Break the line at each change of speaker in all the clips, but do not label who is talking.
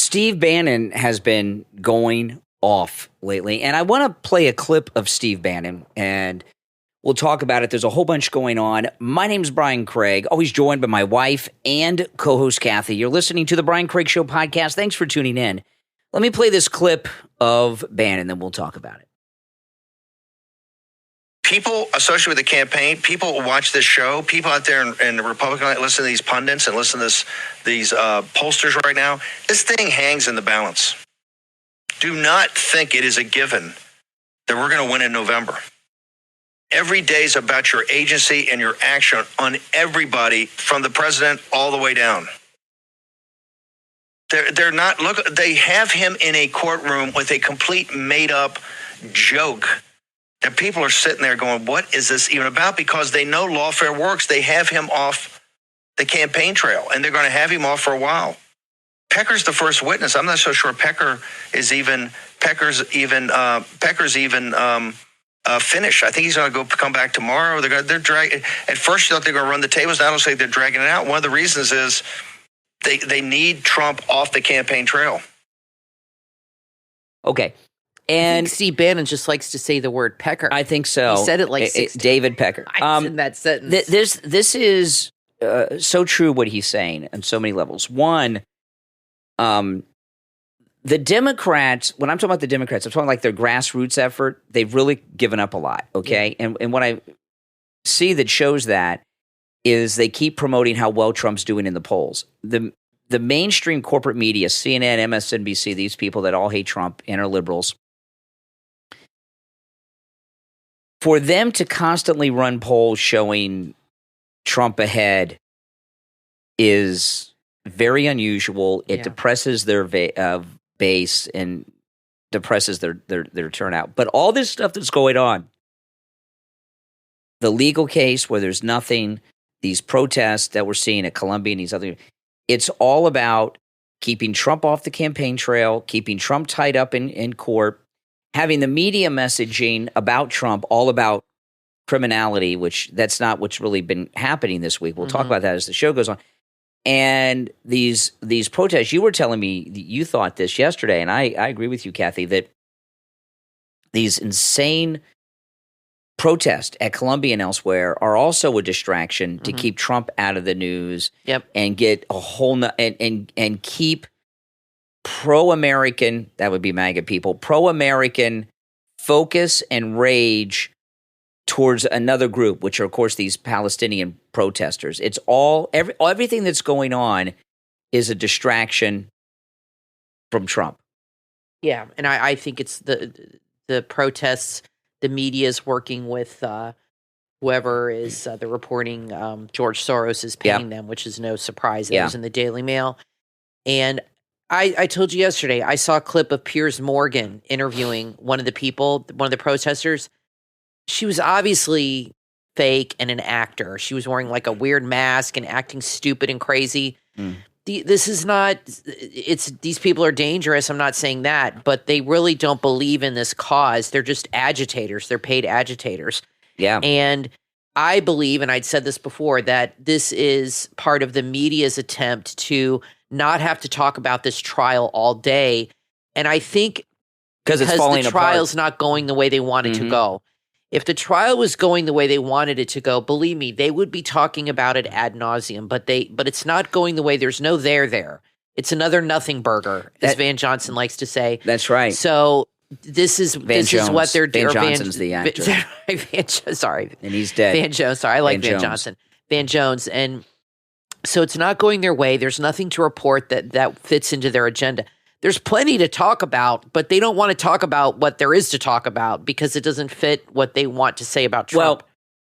Steve Bannon has been going off lately, and I want to play a clip of Steve Bannon, and we'll talk about it. There's a whole bunch going on. My name's Brian Craig, always joined by my wife and co-host Kathy. You're listening to the Brian Craig Show podcast. Thanks for tuning in. Let me play this clip of Bannon, then we'll talk about it.
People associated with the campaign, people who watch this show, people out there in the Republican, listen to these pundits and listen to these pollsters right now. This thing hangs in the balance. Do not think it is a given that we're going to win in November. Every day is about your agency and your action on everybody from the president all the way down. They're not, look, they have him in a courtroom with a complete made up joke that people are sitting there going, what is this even about? Because they know lawfare works. They have him off the campaign trail, and they're going to have him off for a while. Pecker's the first witness. I'm not so sure Pecker's even finished. I think he's going to come back tomorrow. They're dragging. At first, you thought they were going to run the tables. Now, I don't say they're dragging it out. One of the reasons is they need Trump off the campaign trail.
Okay.
And I think Steve Bannon just likes to say the word Pecker.
I think so.
He said it like 6
David Pecker.
In that sentence.
This is so true what he's saying on so many levels. One, the Democrats, when I'm talking about the Democrats, I'm talking like their grassroots effort. They've really given up a lot, okay? Yeah. And what I see that shows that is they keep promoting how well Trump's doing in the polls. The mainstream corporate media, CNN, MSNBC, these people that all hate Trump and are liberals, for them to constantly run polls showing Trump ahead is very unusual. It depresses their base and depresses their turnout. But all this stuff that's going on, the legal case where there's nothing, these protests that we're seeing at Columbia and these other, it's all about keeping Trump off the campaign trail, keeping Trump tied up in court, having the media messaging about Trump all about criminality, which that's not what's really been happening this week. We'll talk about that as the show goes on. And these protests, you were telling me you thought this yesterday, and I agree with you, Kathy, that these insane protests at Columbia and elsewhere are also a distraction to keep Trump out of the news and get a whole and keep pro-American, that would be MAGA people, pro-American focus and rage towards another group, which are, of course, these Palestinian protesters. It's all, everything that's going on is a distraction from Trump.
Yeah, and I think it's the protests, the media is working with whoever is the reporting, George Soros is paying them, which is no surprise. It was in the Daily Mail. And I told you yesterday, I saw a clip of Piers Morgan interviewing one of the protesters. She was obviously fake and an actor. She was wearing like a weird mask and acting stupid and crazy. This is not, these people are dangerous. I'm not saying that, but they really don't believe in this cause. They're just agitators. They're paid agitators.
Yeah.
And I believe, and I'd said this before, that this is part of the media's attempt to not have to talk about this trial all day. And I think because the trial's not going the way they want it to go. If the trial was going the way they wanted it to go, believe me, they would be talking about it ad nauseum. But it's not going the way. There's no there. It's another nothing burger, as Van Johnson likes to say.
That's right.
So this is what they're doing.
Van Johnson's the actor.
Sorry,
and he's dead.
Van Jones. Sorry, I like Van Johnson. Van Jones, and so it's not going their way. There's nothing to report that fits into their agenda. There's plenty to talk about, but they don't want to talk about what there is to talk about because it doesn't fit what they want to say about Trump.
Well,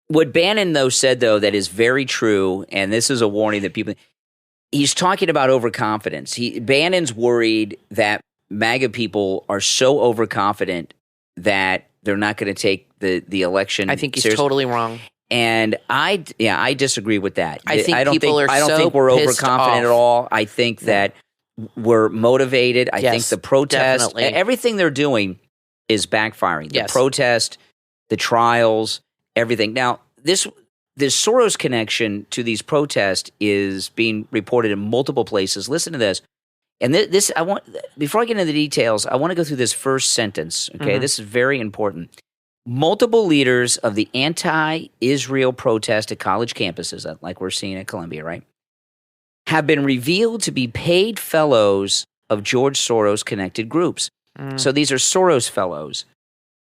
what Bannon, said, that is very true, and this is a warning that people – he's talking about overconfidence. Bannon's worried that MAGA people are so overconfident that they're not going to take the election
I think he's
seriously.
Totally wrong.
And I disagree with that.
I don't think
we're overconfident at all. I think that we're motivated. I think the protest, everything they're doing is backfiring. The protest, the trials, everything. Now, this Soros connection to these protests is being reported in multiple places. Listen to this. And this, I want, before I get into the details, I want to go through this first sentence. Okay, this is very important. Multiple leaders of the anti-Israel protest at college campuses, like we're seeing at Columbia, right, have been revealed to be paid fellows of George Soros connected groups. So these are Soros fellows.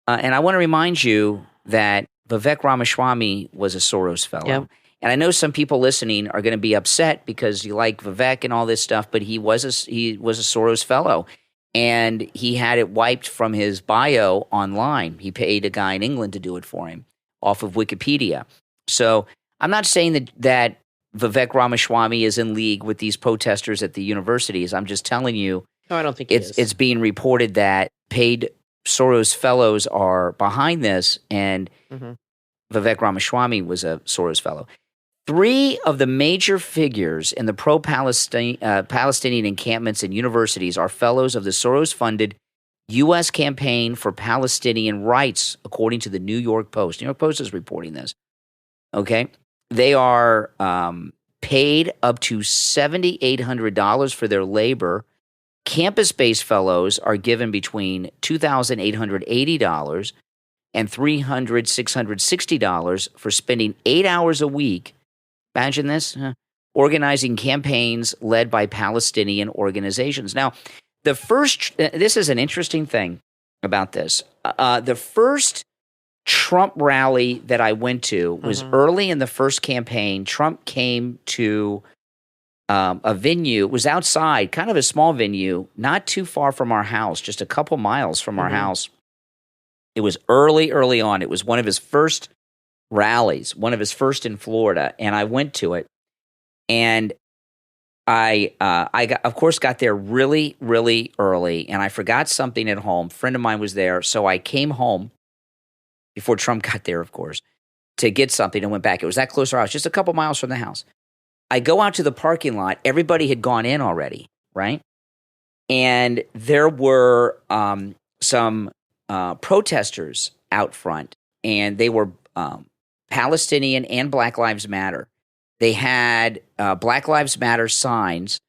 And I want to remind you that Vivek Ramaswamy was a Soros fellow. Yep. And I know some people listening are going to be upset because you like Vivek and all this stuff, but he was a Soros fellow. And he had it wiped from his bio online. He paid a guy in England to do it for him off of Wikipedia. So I'm not saying that Vivek Ramaswamy is in league with these protesters at the universities. I'm just telling you.
No, I don't think
it's being reported that paid Soros fellows are behind this, and Vivek Ramaswamy was a Soros fellow. 3 of the major figures in the Palestinian encampments and universities are fellows of the Soros-funded U.S. Campaign for Palestinian Rights, according to the New York Post. New York Post is reporting this. Okay? They are paid up to $7,800 for their labor. Campus-based fellows are given between $2,880 and $660 for spending 8 hours a week. Imagine this, organizing campaigns led by Palestinian organizations. Now, this is an interesting thing about this. The first Trump rally that I went to was early in the first campaign. Trump came to a venue. It was outside, kind of a small venue, not too far from our house, just a couple miles from our house. It was early on. It was one of his first rallies, one of his first in Florida, and I went to it. And I got there really, really early, and I forgot something at home. A friend of mine was there, so I came home before Trump got there, of course, to get something and went back. It was that close to our house, just a couple miles from the house. I go out to the parking lot. Everybody had gone in already, right? And there were some protesters out front, and they were Palestinian and Black Lives Matter. They had Black Lives Matter signs,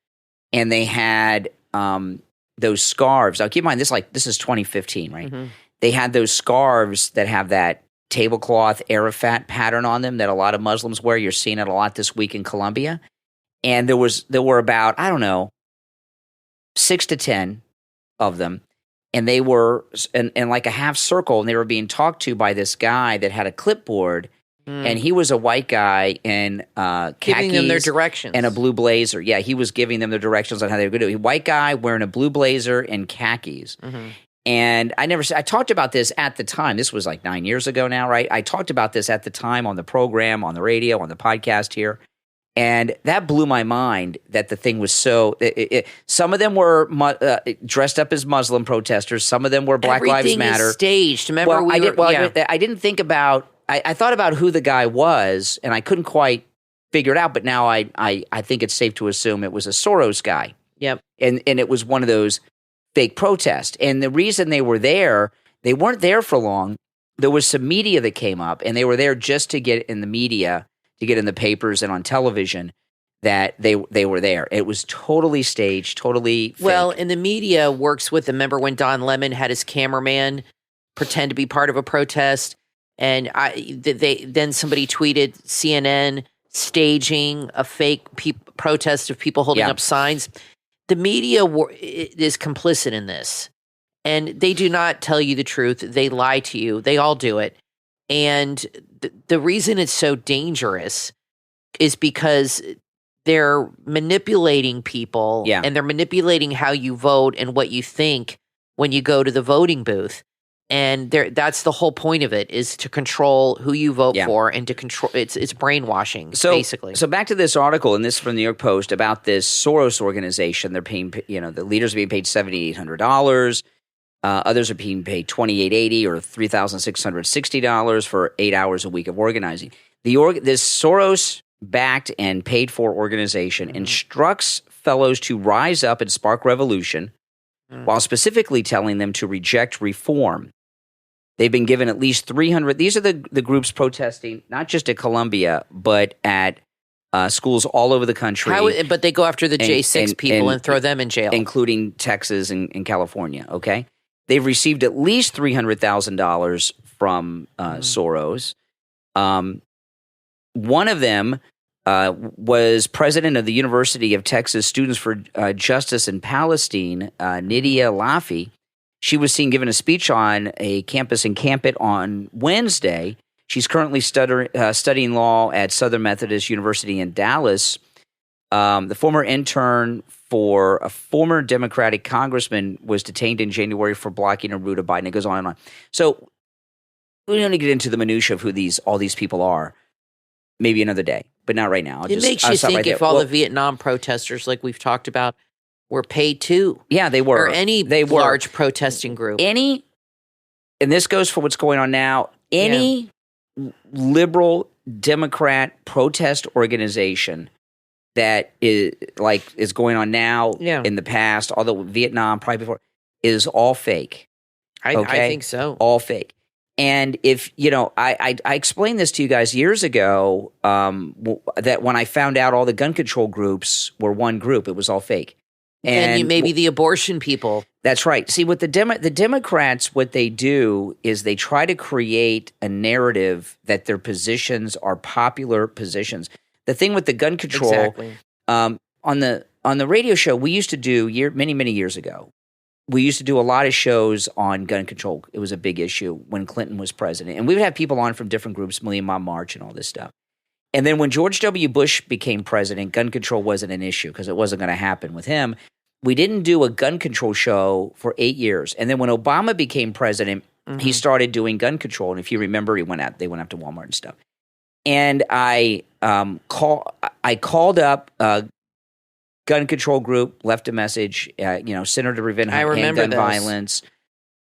and they had those scarves. Now, keep in mind, this is 2015, right? They had those scarves that have that tablecloth Arafat pattern on them that a lot of Muslims wear. You're seeing it a lot this week in Colombia. And there were about, I don't know, 6 to 10 of them. And they were in like a half circle, and they were being talked to by this guy that had a clipboard. And he was a white guy in khakis,
giving them their directions,
and a blue blazer. Yeah, he was giving them the directions on how they were going to do it. White guy wearing a blue blazer and khakis. And I talked about this at the time. This was like 9 years ago now, right? I talked about this at the time on the program, on the radio, on the podcast here. And that blew my mind that the thing was so some of them were dressed up as Muslim protesters. Some of them were Black Lives Matter.
Is staged. Remember,
I didn't think about. I thought about who the guy was, and I couldn't quite figure it out. But now I think it's safe to assume it was a Soros guy.
Yep.
And it was one of those fake protests. And the reason they were there, they weren't there for long. There was some media that came up, and they were there just to get in the media, to get in the papers and on television that they were there. It was totally staged, totally fake.
Well, and the media works with them. Remember when Don Lemon had his cameraman pretend to be part of a protest? And then somebody tweeted CNN staging a fake protest of people holding up signs. The media is complicit in this, and they do not tell you the truth. They lie to you. They all do it. And the reason it's so dangerous is because they're manipulating people, and they're manipulating how you vote and what you think when you go to the voting booth. And that's the whole point of it, is to control who you vote for, and to control it's brainwashing, basically.
So back to this article, and this is from the New York Post, about this Soros organization. They're paying, the leaders are being paid $7,800. Others are being paid $2,880 or $3,660 for 8 hours a week of organizing. This Soros-backed and paid-for organization instructs fellows to rise up and spark revolution, while specifically telling them to reject reform. They've been given at least 300. These are the groups protesting, not just at Columbia, but at schools all over the country.
But they go after the J6 people and throw them in jail.
Including Texas and California, okay? They've received at least $300,000 from Soros. One of them was president of the University of Texas Students for Justice in Palestine, Nydia Lafi. She was seen giving a speech on a campus in Campit on Wednesday. She's currently studying law at Southern Methodist University in Dallas. The former intern for a former Democratic congressman was detained in January for blocking a route of Biden. It goes on and on. So we don't need to get into the minutia of who all these people are. Maybe another day, but not right now.
It makes you think if all the Vietnam protesters, like we've talked about, were paid too.
Yeah, they were.
Or any large protesting group.
And this goes for what's going on now, any liberal Democrat protest organization that is going on now in the past, although Vietnam, probably before, is all fake.
I think so.
All fake. And if, I explained this to you guys years ago, that when I found out all the gun control groups were one group, it was all fake.
And maybe the abortion people.
That's right. See, what the Democrats, what they do is they try to create a narrative that their positions are popular positions. The thing with the gun control, on the radio show we used to do many years ago, we used to do a lot of shows on gun control. It was a big issue when Clinton was president. And we would have people on from different groups, Million Mile March and all this stuff. And then when George W. Bush became president, gun control wasn't an issue because it wasn't going to happen with him. We didn't do a gun control show for 8 years. And then when Obama became president, he started doing gun control. And if you remember, they went out to Walmart and stuff. And I called up gun control group, left a message, Center to Prevent Handgun Violence.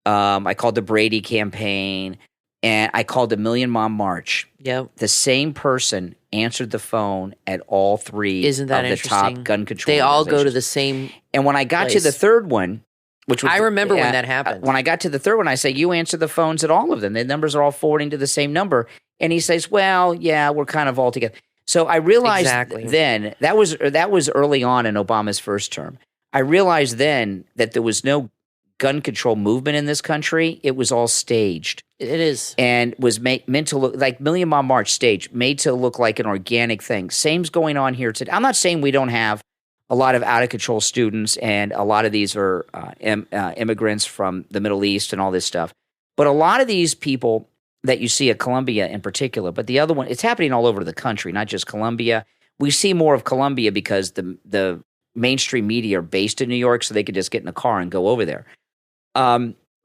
I called the Brady campaign, and I called the Million Mile March.
Yep.
The same person answered the phone at all three of the top gun control
They all go to the same
And when I got to the third one, which was
I remember when that happened.
When I got to the third one, I say, you answer the phones at all of them. The numbers are all forwarding to the same number. And he says, well, yeah, we're kind of all together. So I realized then, that was early on in Obama's first term. I realized then that there was no gun control movement in this country. It was all staged.
It is.
And was meant to look like Million Mile March stage, made to look like an organic thing. Same's going on here today. I'm not saying we don't have a lot of out-of-control students, and a lot of these are immigrants from the Middle East and all this stuff. But a lot of these people that you see at Columbia in particular, but the other one, it's happening all over the country, not just Columbia. We see more of Columbia because the mainstream media are based in New York, so they could just get in a car and go over there.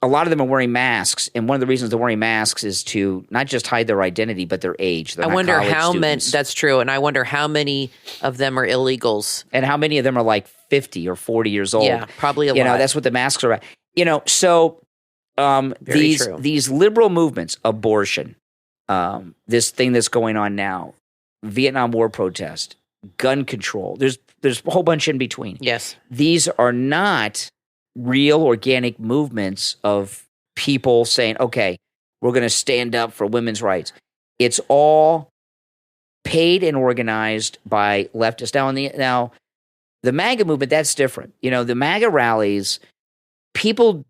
A lot of them are wearing masks, and one of the reasons they're wearing masks is to not just hide their identity, but their age. I wonder how many.
That's true, and I wonder how many of them are illegals,
and how many of them are like 50 or 40 years old.
Yeah, probably a lot.
That's what the masks are at. So these liberal movements, abortion, this thing that's going on now, Vietnam War protest, gun control. There's a whole bunch in between.
Yes,
these are not real organic movements of people saying, okay, we're going to stand up for women's rights. It's all paid and organized by leftists. Now, the MAGA movement, that's different. The MAGA rallies, people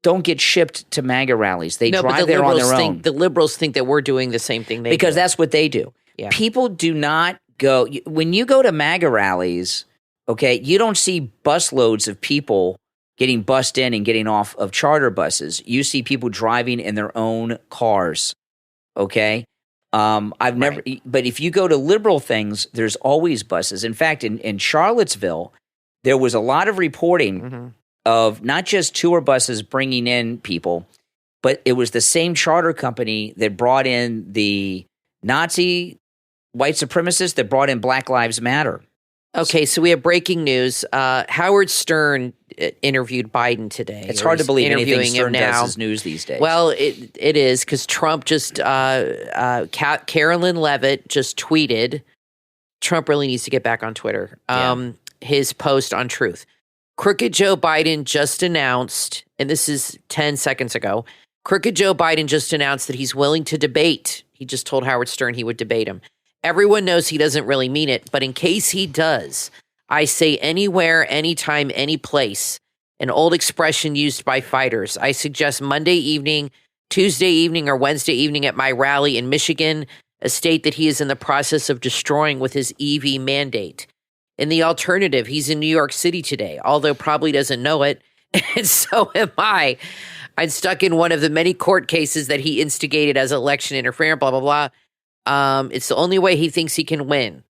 don't get shipped to MAGA rallies. They drive there on their own.
The liberals think that we're doing the same thing
because that's what they do.
Yeah.
People do not go – when you go to MAGA rallies, okay, you don't see busloads of people getting bussed in and getting off of charter buses. You see people driving in their own cars, okay? I've never – but if you go to liberal things, there's always buses. In fact, in Charlottesville, there was a lot of reporting of not just tour buses bringing in people, but it was the same charter company that brought in the Nazi white supremacists that brought in Black Lives Matter.
Okay, so we have breaking news. Howard Stern interviewed Biden today.
It's hard to believe anything Stern does is news these days.
Well, it is because Trump just Carolyn Levitt just tweeted. Trump really needs to get back on Twitter. His post on Truth. Crooked Joe Biden just announced, and this is 10 seconds ago, Crooked Joe Biden just announced that he's willing to debate. He just told Howard Stern he would debate him. Everyone knows he doesn't really mean it, but in case he does, I say anywhere, anytime, any place, an old expression used by fighters. I suggest Monday evening, Tuesday evening, or Wednesday evening at my rally in Michigan, a state that he is in the process of destroying with his EV mandate. In the alternative, he's in New York City today, although probably doesn't know it, and so am I. I'm stuck in one of the many court cases that he instigated as election interference, blah, blah, blah. It's the only way he thinks he can win.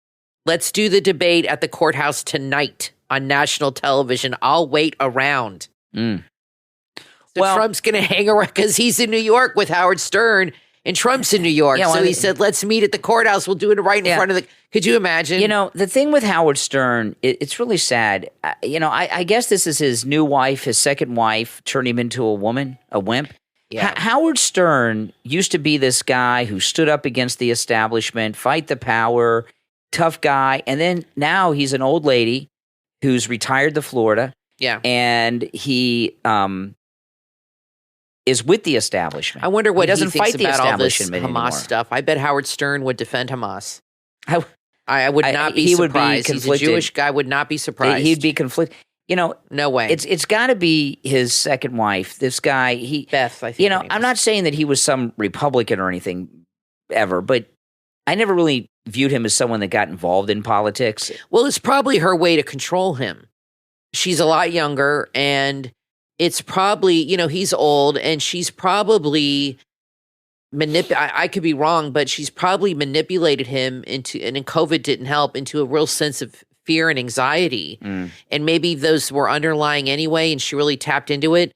Let's do the debate at the courthouse tonight on national television. I'll wait around. So Trump's going to hang around because he's in New York with Howard Stern, and Trump's in New York. So he said, let's meet at the courthouse. We'll do it right in front of the... Could you imagine?
The thing with Howard Stern, it's really sad. I guess this is his new wife, his second wife, turned him into a woman, a wimp. Yeah. Howard Stern used to be this guy who stood up against the establishment, fight the power, tough guy. And then now he's an old lady who's retired to Florida. Yeah. And he is with the establishment.
I wonder what he doesn't fight the establishment all this Hamas stuff. I bet Howard Stern would defend Hamas. I would not be surprised. He's a Jewish guy, would not be surprised.
He'd be conflicted.
No way.
It's got to be his second wife. This guy,
Beth, I think.
I'm not saying that he was some Republican or anything ever, but I never really viewed him as someone that got involved in politics.
Well, it's probably her way to control him. She's a lot younger, and it's probably, he's old, and she's probably I could be wrong, but she's probably manipulated him into, and COVID didn't help, into a real sense of fear and anxiety. And maybe those were underlying anyway, and she really tapped into it.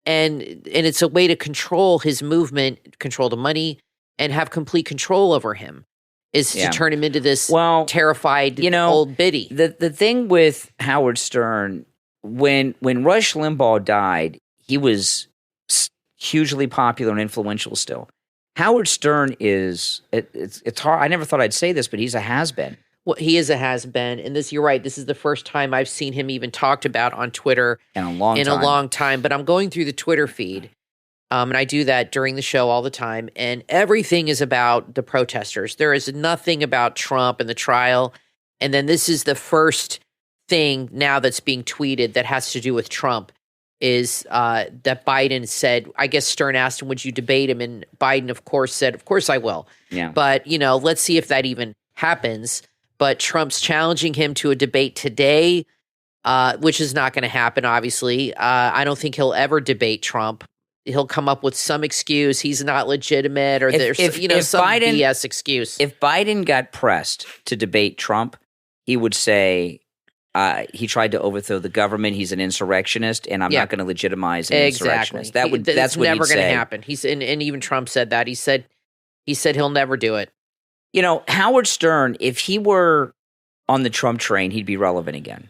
And it's a way to control his movement, control the money, and have complete control over him, is to turn him into this terrified old biddy.
The thing with Howard Stern, when Rush Limbaugh died, he was hugely popular and influential still. Howard Stern it's hard. I never thought I'd say this, but he's a has-been.
Well, he is a has-been, and you're right. This is the first time I've seen him even talked about on Twitter
in a long time.
But I'm going through the Twitter feed, and I do that during the show all the time, and everything is about the protesters. There is nothing about Trump and the trial, and then this is the first thing now that's being tweeted that has to do with Trump. Is that Biden said, I guess Stern asked him, would you debate him? And Biden, of course, said, of course I will. Yeah. But, let's see if that even happens. But Trump's challenging him to a debate today, which is not going to happen, obviously. I don't think he'll ever debate Trump. He'll come up with some excuse. He's not legitimate, or there's some Biden, BS excuse.
If Biden got pressed to debate Trump, he would say, he tried to overthrow the government. He's an insurrectionist, and I'm not going to legitimize an insurrectionist. That's what
never
going to
happen. And even Trump said that. He said he'll never do it.
Howard Stern, if he were on the Trump train, he'd be relevant again.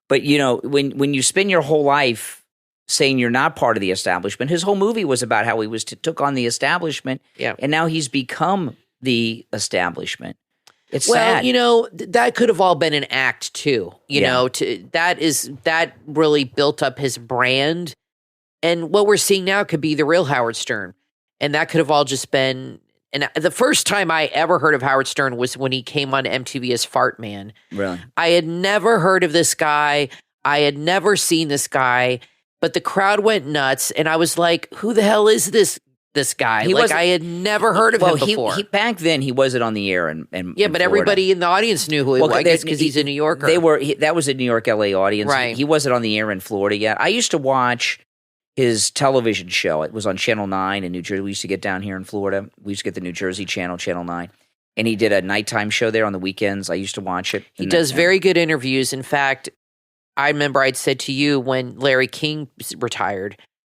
But when you spend your whole life saying you're not part of the establishment, his whole movie was about how he took on the establishment, and now he's become the establishment. It's sad.
That could have all been an act too. That really built up his brand, and what we're seeing now could be the real Howard Stern, and that could have all just been. And the first time I ever heard of Howard Stern was when he came on MTV as Fart Man.
Really, I
had never heard of this guy. I had never seen this guy, but the crowd went nuts, and I was like, "Who the hell is this guy?" I had never heard of him before.
Back then, he wasn't on the air, and
but everybody in the audience knew who he was. I guess because he's a New Yorker.
That was a New York, LA audience.
Right.
He wasn't on the air in Florida yet. I used to watch his television show. It was on Channel 9 in New Jersey. We used to get down here in Florida. We used to get the New Jersey channel, Channel 9. And he did a nighttime show there on the weekends. I used to watch it.
He does very good interviews. In fact, I remember I'd said to you when Larry King retired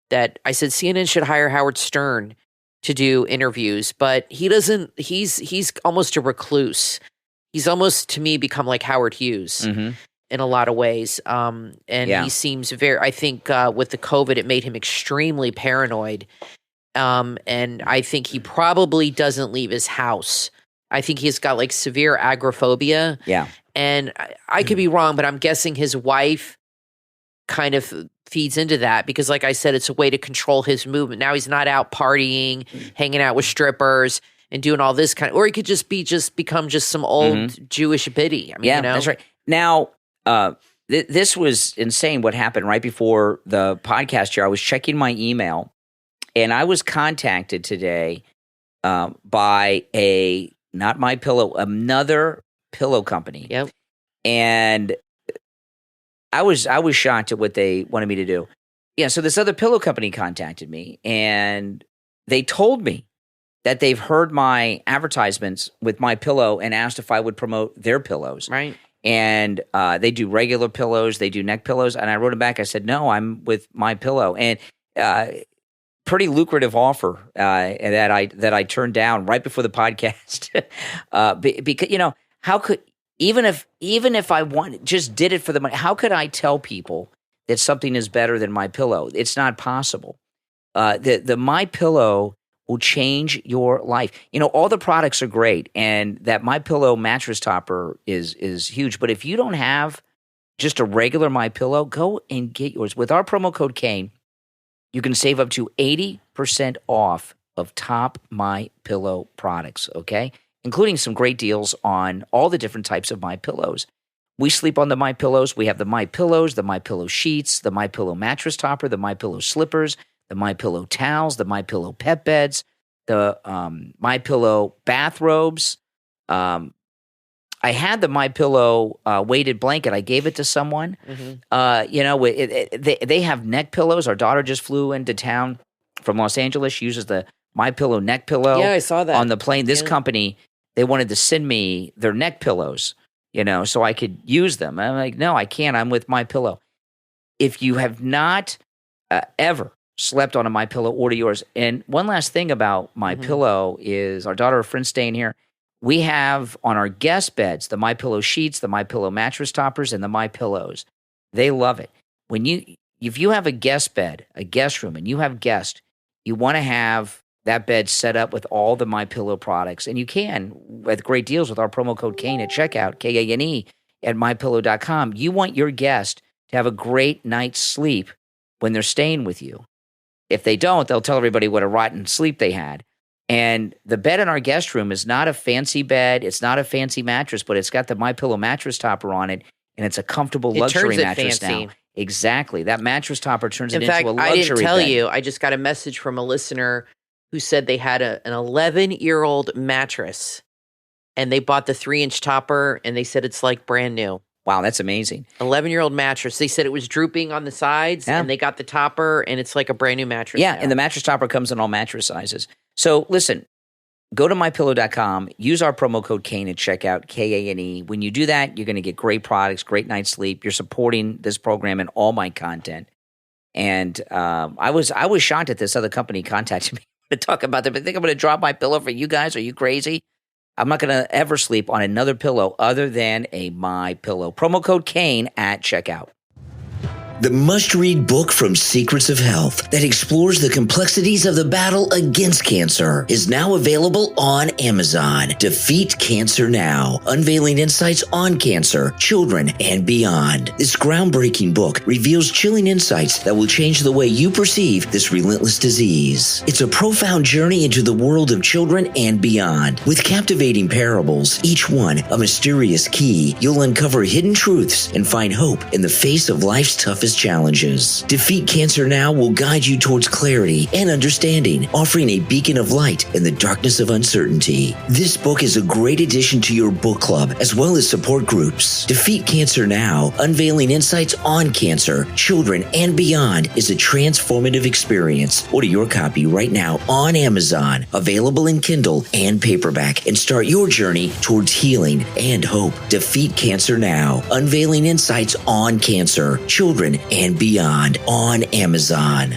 that I said CNN should hire Howard Stern to do interviews, but he doesn't. He's almost a recluse. He's almost, to me, become like Howard Hughes in a lot of ways. He seems very. I think with the COVID, it made him extremely paranoid, and I think he probably doesn't leave his house. I think he's got like severe agoraphobia.
Yeah,
and I could be wrong, but I'm guessing his wife kind of feeds into that because, like I said, it's a way to control his movement. Now he's not out partying, hanging out with strippers, and doing all this or he could become some old Jewish biddy. I mean,
that's right. Now, this was insane what happened right before the podcast here. I was checking my email, and I was contacted today by not My Pillow, another pillow company.
Yep.
And I was shocked at what they wanted me to do. Yeah, so this other pillow company contacted me, and they told me that they've heard my advertisements with My Pillow and asked if I would promote their pillows.
Right.
And they do regular pillows, they do neck pillows, and I wrote them back. I said, no, I'm with My Pillow, and pretty lucrative offer that I turned down right before the podcast because how could even if I just did it for the money, how could I tell people that something is better than My Pillow? It's not possible. The My Pillow will change your life. All the products are great, and that My Pillow mattress topper is huge. But if you don't have just a regular My Pillow, go and get yours. With our promo code Kane, you can save up to 80% off of top My Pillow products, okay? Including some great deals on all the different types of My Pillows. We sleep on the My Pillows. We have the My Pillows, the My Pillow sheets, the My Pillow mattress topper, the My Pillow slippers, the My Pillow towels, the My Pillow pet beds, the My Pillow bathrobes. I had the My Pillow weighted blanket. I gave it to someone. They have neck pillows. Our daughter just flew into town from Los Angeles. She uses the My Pillow neck pillow.
Yeah, I saw that
on the plane. This company, they wanted to send me their neck pillows, so I could use them. I'm like, no, I can't. I'm with My Pillow. If you have not ever slept on a My Pillow, order yours. And one last thing about My Pillow is our daughter, a friend staying here. We have on our guest beds the My Pillow sheets, the My Pillow mattress toppers, and the My Pillows. They love it. If you have a guest bed, a guest room, and you have guests, you want to have that bed set up with all the My Pillow products, and you can with great deals with our promo code Kane at checkout, Kane at mypillow.com. You want your guest to have a great night's sleep when they're staying with you. If they don't, they'll tell everybody what a rotten sleep they had. And the bed in our guest room is not a fancy bed. It's not a fancy mattress, but it's got the My Pillow mattress topper on it, and it's a comfortable luxury mattress
fancy.
now. Exactly. That mattress topper turns it into a luxury bed.
I didn't tell you. I just got a message from a listener who said they had an 11-year-old mattress, and they bought the 3-inch topper, and they said it's like brand new.
Wow, that's amazing.
11-year-old mattress. They said it was drooping on the sides, and they got the topper, and it's like a brand new mattress.
Yeah,
now.
And the mattress topper comes in all mattress sizes. So listen, go to mypillow.com, use our promo code Kane at checkout, Kane. When you do that, you're going to get great products, great night's sleep. You're supporting this program and all my content. And I was shocked that this other company contacted me to talk about them. I think I'm going to drop My Pillow for you guys. Are you crazy? I'm not going to ever sleep on another pillow other than a My Pillow. Promo code Kane at checkout.
The must-read book from Secrets of Health that explores the complexities of the battle against cancer is now available on Amazon. Defeat Cancer Now, unveiling insights on cancer, children, and beyond. This groundbreaking book reveals chilling insights that will change the way you perceive this relentless disease. It's a profound journey into the world of children and beyond. With captivating parables, each one a mysterious key, you'll uncover hidden truths and find hope in the face of life's toughest challenges. Defeat Cancer Now will guide you towards clarity and understanding, offering a beacon of light in the darkness of uncertainty. This book is a great addition to your book club as well as support groups. Defeat Cancer Now, unveiling insights on cancer, children, and beyond is a transformative experience. Order your copy right now on Amazon, available in Kindle and paperback, and start your journey towards healing and hope. Defeat Cancer Now, unveiling insights on cancer, children, and beyond on Amazon.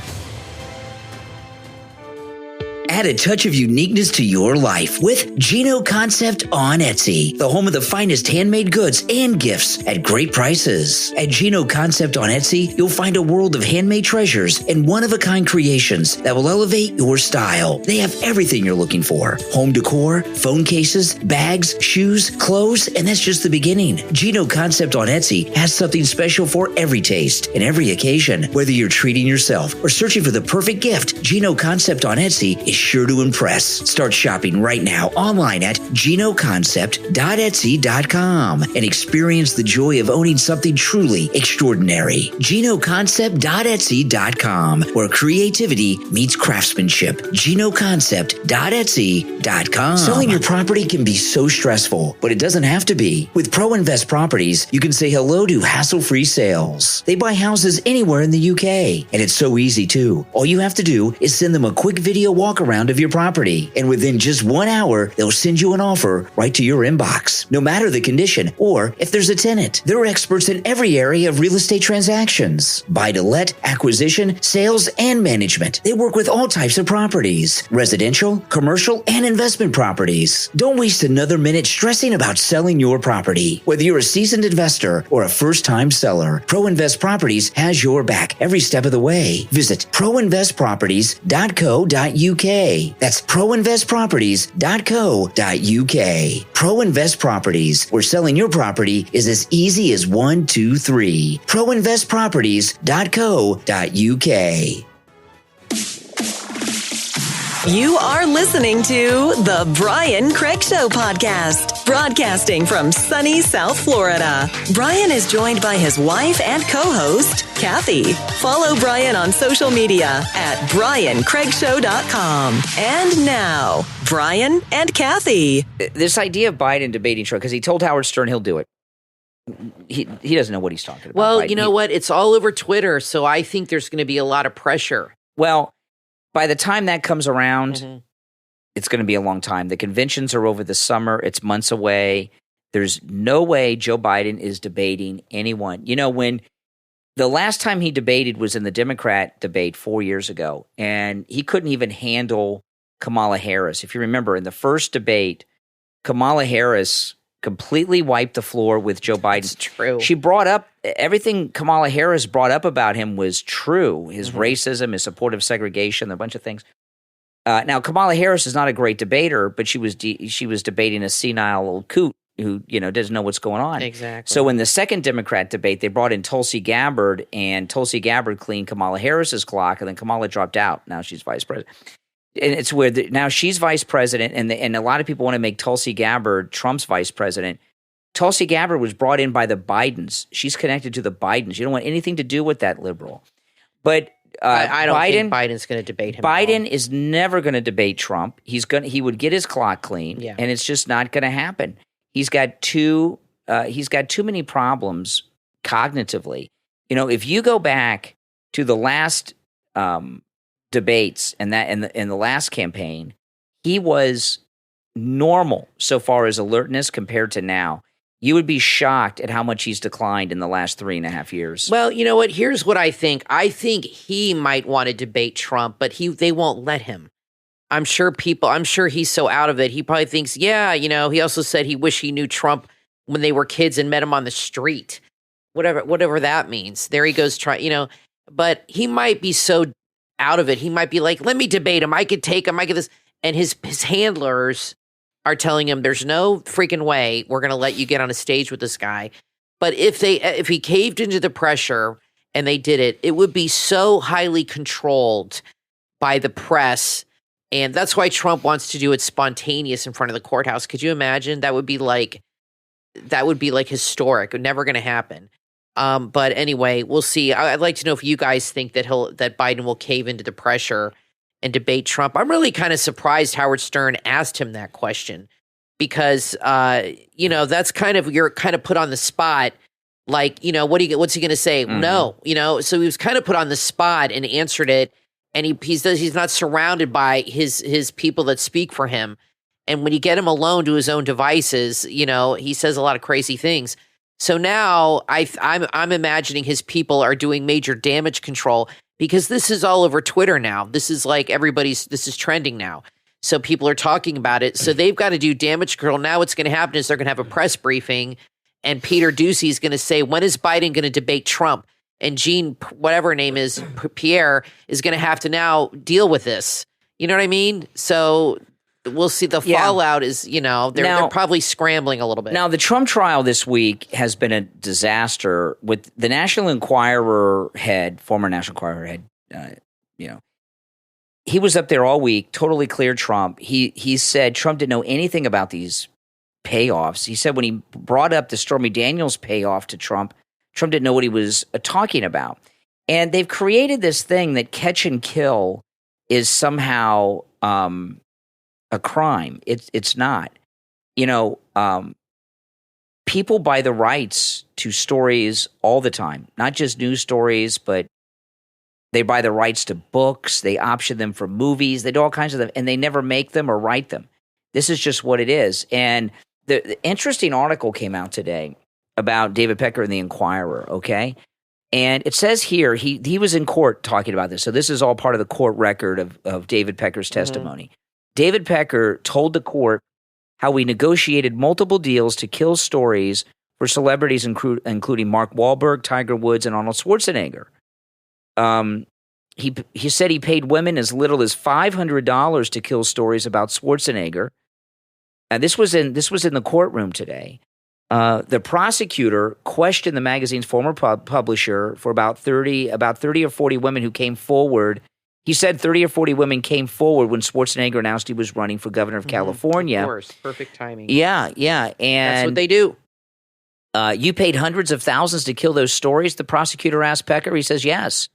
Add a touch of uniqueness to your life with Gino Concept on Etsy, the home of the finest handmade goods and gifts at great prices. At Gino Concept on Etsy, you'll find a world of handmade treasures and one-of-a-kind creations that will elevate your style. They have everything you're looking for: home decor, phone cases, bags, shoes, clothes, and that's just the beginning. Gino Concept on Etsy has something special for every taste and every occasion. Whether you're treating yourself or searching for the perfect gift, Gino Concept on Etsy is sure to impress. Start shopping right now online at genoconcept.etsy.com and experience the joy of owning something truly extraordinary. genoconcept.etsy.com, where creativity meets craftsmanship. genoconcept.etsy.com. Selling your property can be so stressful, but it doesn't have to be. With ProInvest Properties, you can say hello to hassle-free sales. They buy houses anywhere in the UK, and it's so easy too. All you have to do is send them a quick video walk around of your property, and within just 1 hour, they'll send you an offer right to your inbox, no matter the condition or if there's a tenant. They're experts in every area of real estate transactions: buy to let, acquisition, sales, and management. They work with all types of properties: residential, commercial, and investment properties. Don't waste another minute stressing about selling your property. Whether you're a seasoned investor or a first-time seller, ProInvest Properties has your back every step of the way. Visit proinvestproperties.co.uk. That's proinvestproperties.co.uk. ProInvest Properties, where selling your property is as easy as 1, 2, 3. proinvestproperties.co.uk.
You are listening to The Brian Craig Show podcast, broadcasting from sunny South Florida. Brian is joined by his wife and co-host, Kathy. Follow Brian on social media at BrianCraigShow.com. And now, Brian and Kathy.
This idea of Biden debating Trump, because he told Howard Stern he'll do it. He doesn't know what he's talking about.
Well,
Biden.
you know what? It's all over Twitter, so I think there's going to be a lot of pressure.
Well, by the time that comes around, it's going to be a long time. The conventions are over the summer. It's months away. There's no way Joe Biden is debating anyone. You know, when the last time he debated was in the Democrat debate 4 years ago, and he couldn't even handle Kamala Harris. If you remember, in the first debate, Kamala Harris completely wiped the floor with Joe Biden.
That's true.
She brought up everything Kamala Harris brought up about him was true. His racism, his support of segregation, a bunch of things. Now, Kamala Harris is not a great debater, but she was debating a senile old coot who doesn't know what's going on.
Exactly.
So in the second Democrat debate, they brought in Tulsi Gabbard, and Tulsi Gabbard cleaned Kamala Harris's clock, and then Kamala dropped out. Now she's vice president. And it's weird. Now she's vice president, and a lot of people want to make Tulsi Gabbard Trump's vice president. Tulsi Gabbard was brought in by the Bidens. She's connected to the Bidens. You don't want anything to do with that liberal. But
I don't think Biden's going to debate him.
Biden is never going to debate Trump. He would get his clock clean, and it's just not going to happen. He's got too many problems cognitively. You know, if you go back to the last debates and that in the last campaign, he was normal so far as alertness compared to now. You would be shocked at how much he's declined in the last 3.5 years.
Well, you know what? Here's what I think. I think he might want to debate Trump, but they won't let him. I'm sure he's so out of it. He probably thinks, he also said he wished he knew Trump when they were kids and met him on the street. Whatever that means. There he goes, but he might be so out of it. He might be like, let me debate him. I could take him. I could this. And his handlers are telling him there's no freaking way we're going to let you get on a stage with this guy. But if he caved into the pressure and they did it, it would be so highly controlled by the press. And that's why Trump wants to do it spontaneous in front of the courthouse. Could you imagine? That would be like historic. Never going to happen. But anyway, we'll see. I'd like to know if you guys think that Biden will cave into the pressure and debate Trump. I'm really kind of surprised Howard Stern asked him that question because, that's you're kind of put on the spot. Like, what's he going to say? No, so he was kind of put on the spot and answered it. And he's not surrounded by his people that speak for him. And when you get him alone to his own devices, he says a lot of crazy things. So now I'm imagining his people are doing major damage control because this is all over Twitter now. This is like this is trending now. So people are talking about it. So they've got to do damage control. Now what's going to happen is they're going to have a press briefing and Peter Doocy is going to say, when is Biden going to debate Trump? And Jean, whatever her name is, Pierre, is going to have to now deal with this. You know what I mean? So we'll see. The fallout is, they're probably scrambling a little bit.
Now, the Trump trial this week has been a disaster with the National Enquirer head, former National Enquirer head, he was up there all week, totally cleared Trump. He said Trump didn't know anything about these payoffs. He said when he brought up the Stormy Daniels payoff to Trump, Trump didn't know what he was talking about. And they've created this thing that catch and kill is somehow a crime. It's not. People buy the rights to stories all the time, not just news stories, but they buy the rights to books. They option them for movies. They do all kinds of them, and they never make them or write them. This is just what it is. And the interesting article came out today about David Pecker in the Inquirer, okay? And it says here, he was in court talking about this. So this is all part of the court record of David Pecker's testimony. David Pecker told the court how we negotiated multiple deals to kill stories for celebrities including Mark Wahlberg, Tiger Woods, and Arnold Schwarzenegger. He said he paid women as little as $500 to kill stories about Schwarzenegger. And this was in the courtroom today. The prosecutor questioned the magazine's former publisher for about 30 or 40 women who came forward. He said 30 or 40 women came forward when Schwarzenegger announced he was running for governor of California.
Of course, perfect timing.
Yeah, and
that's what they do.
You paid hundreds of thousands to kill those stories, the prosecutor asked Pecker. He says yes.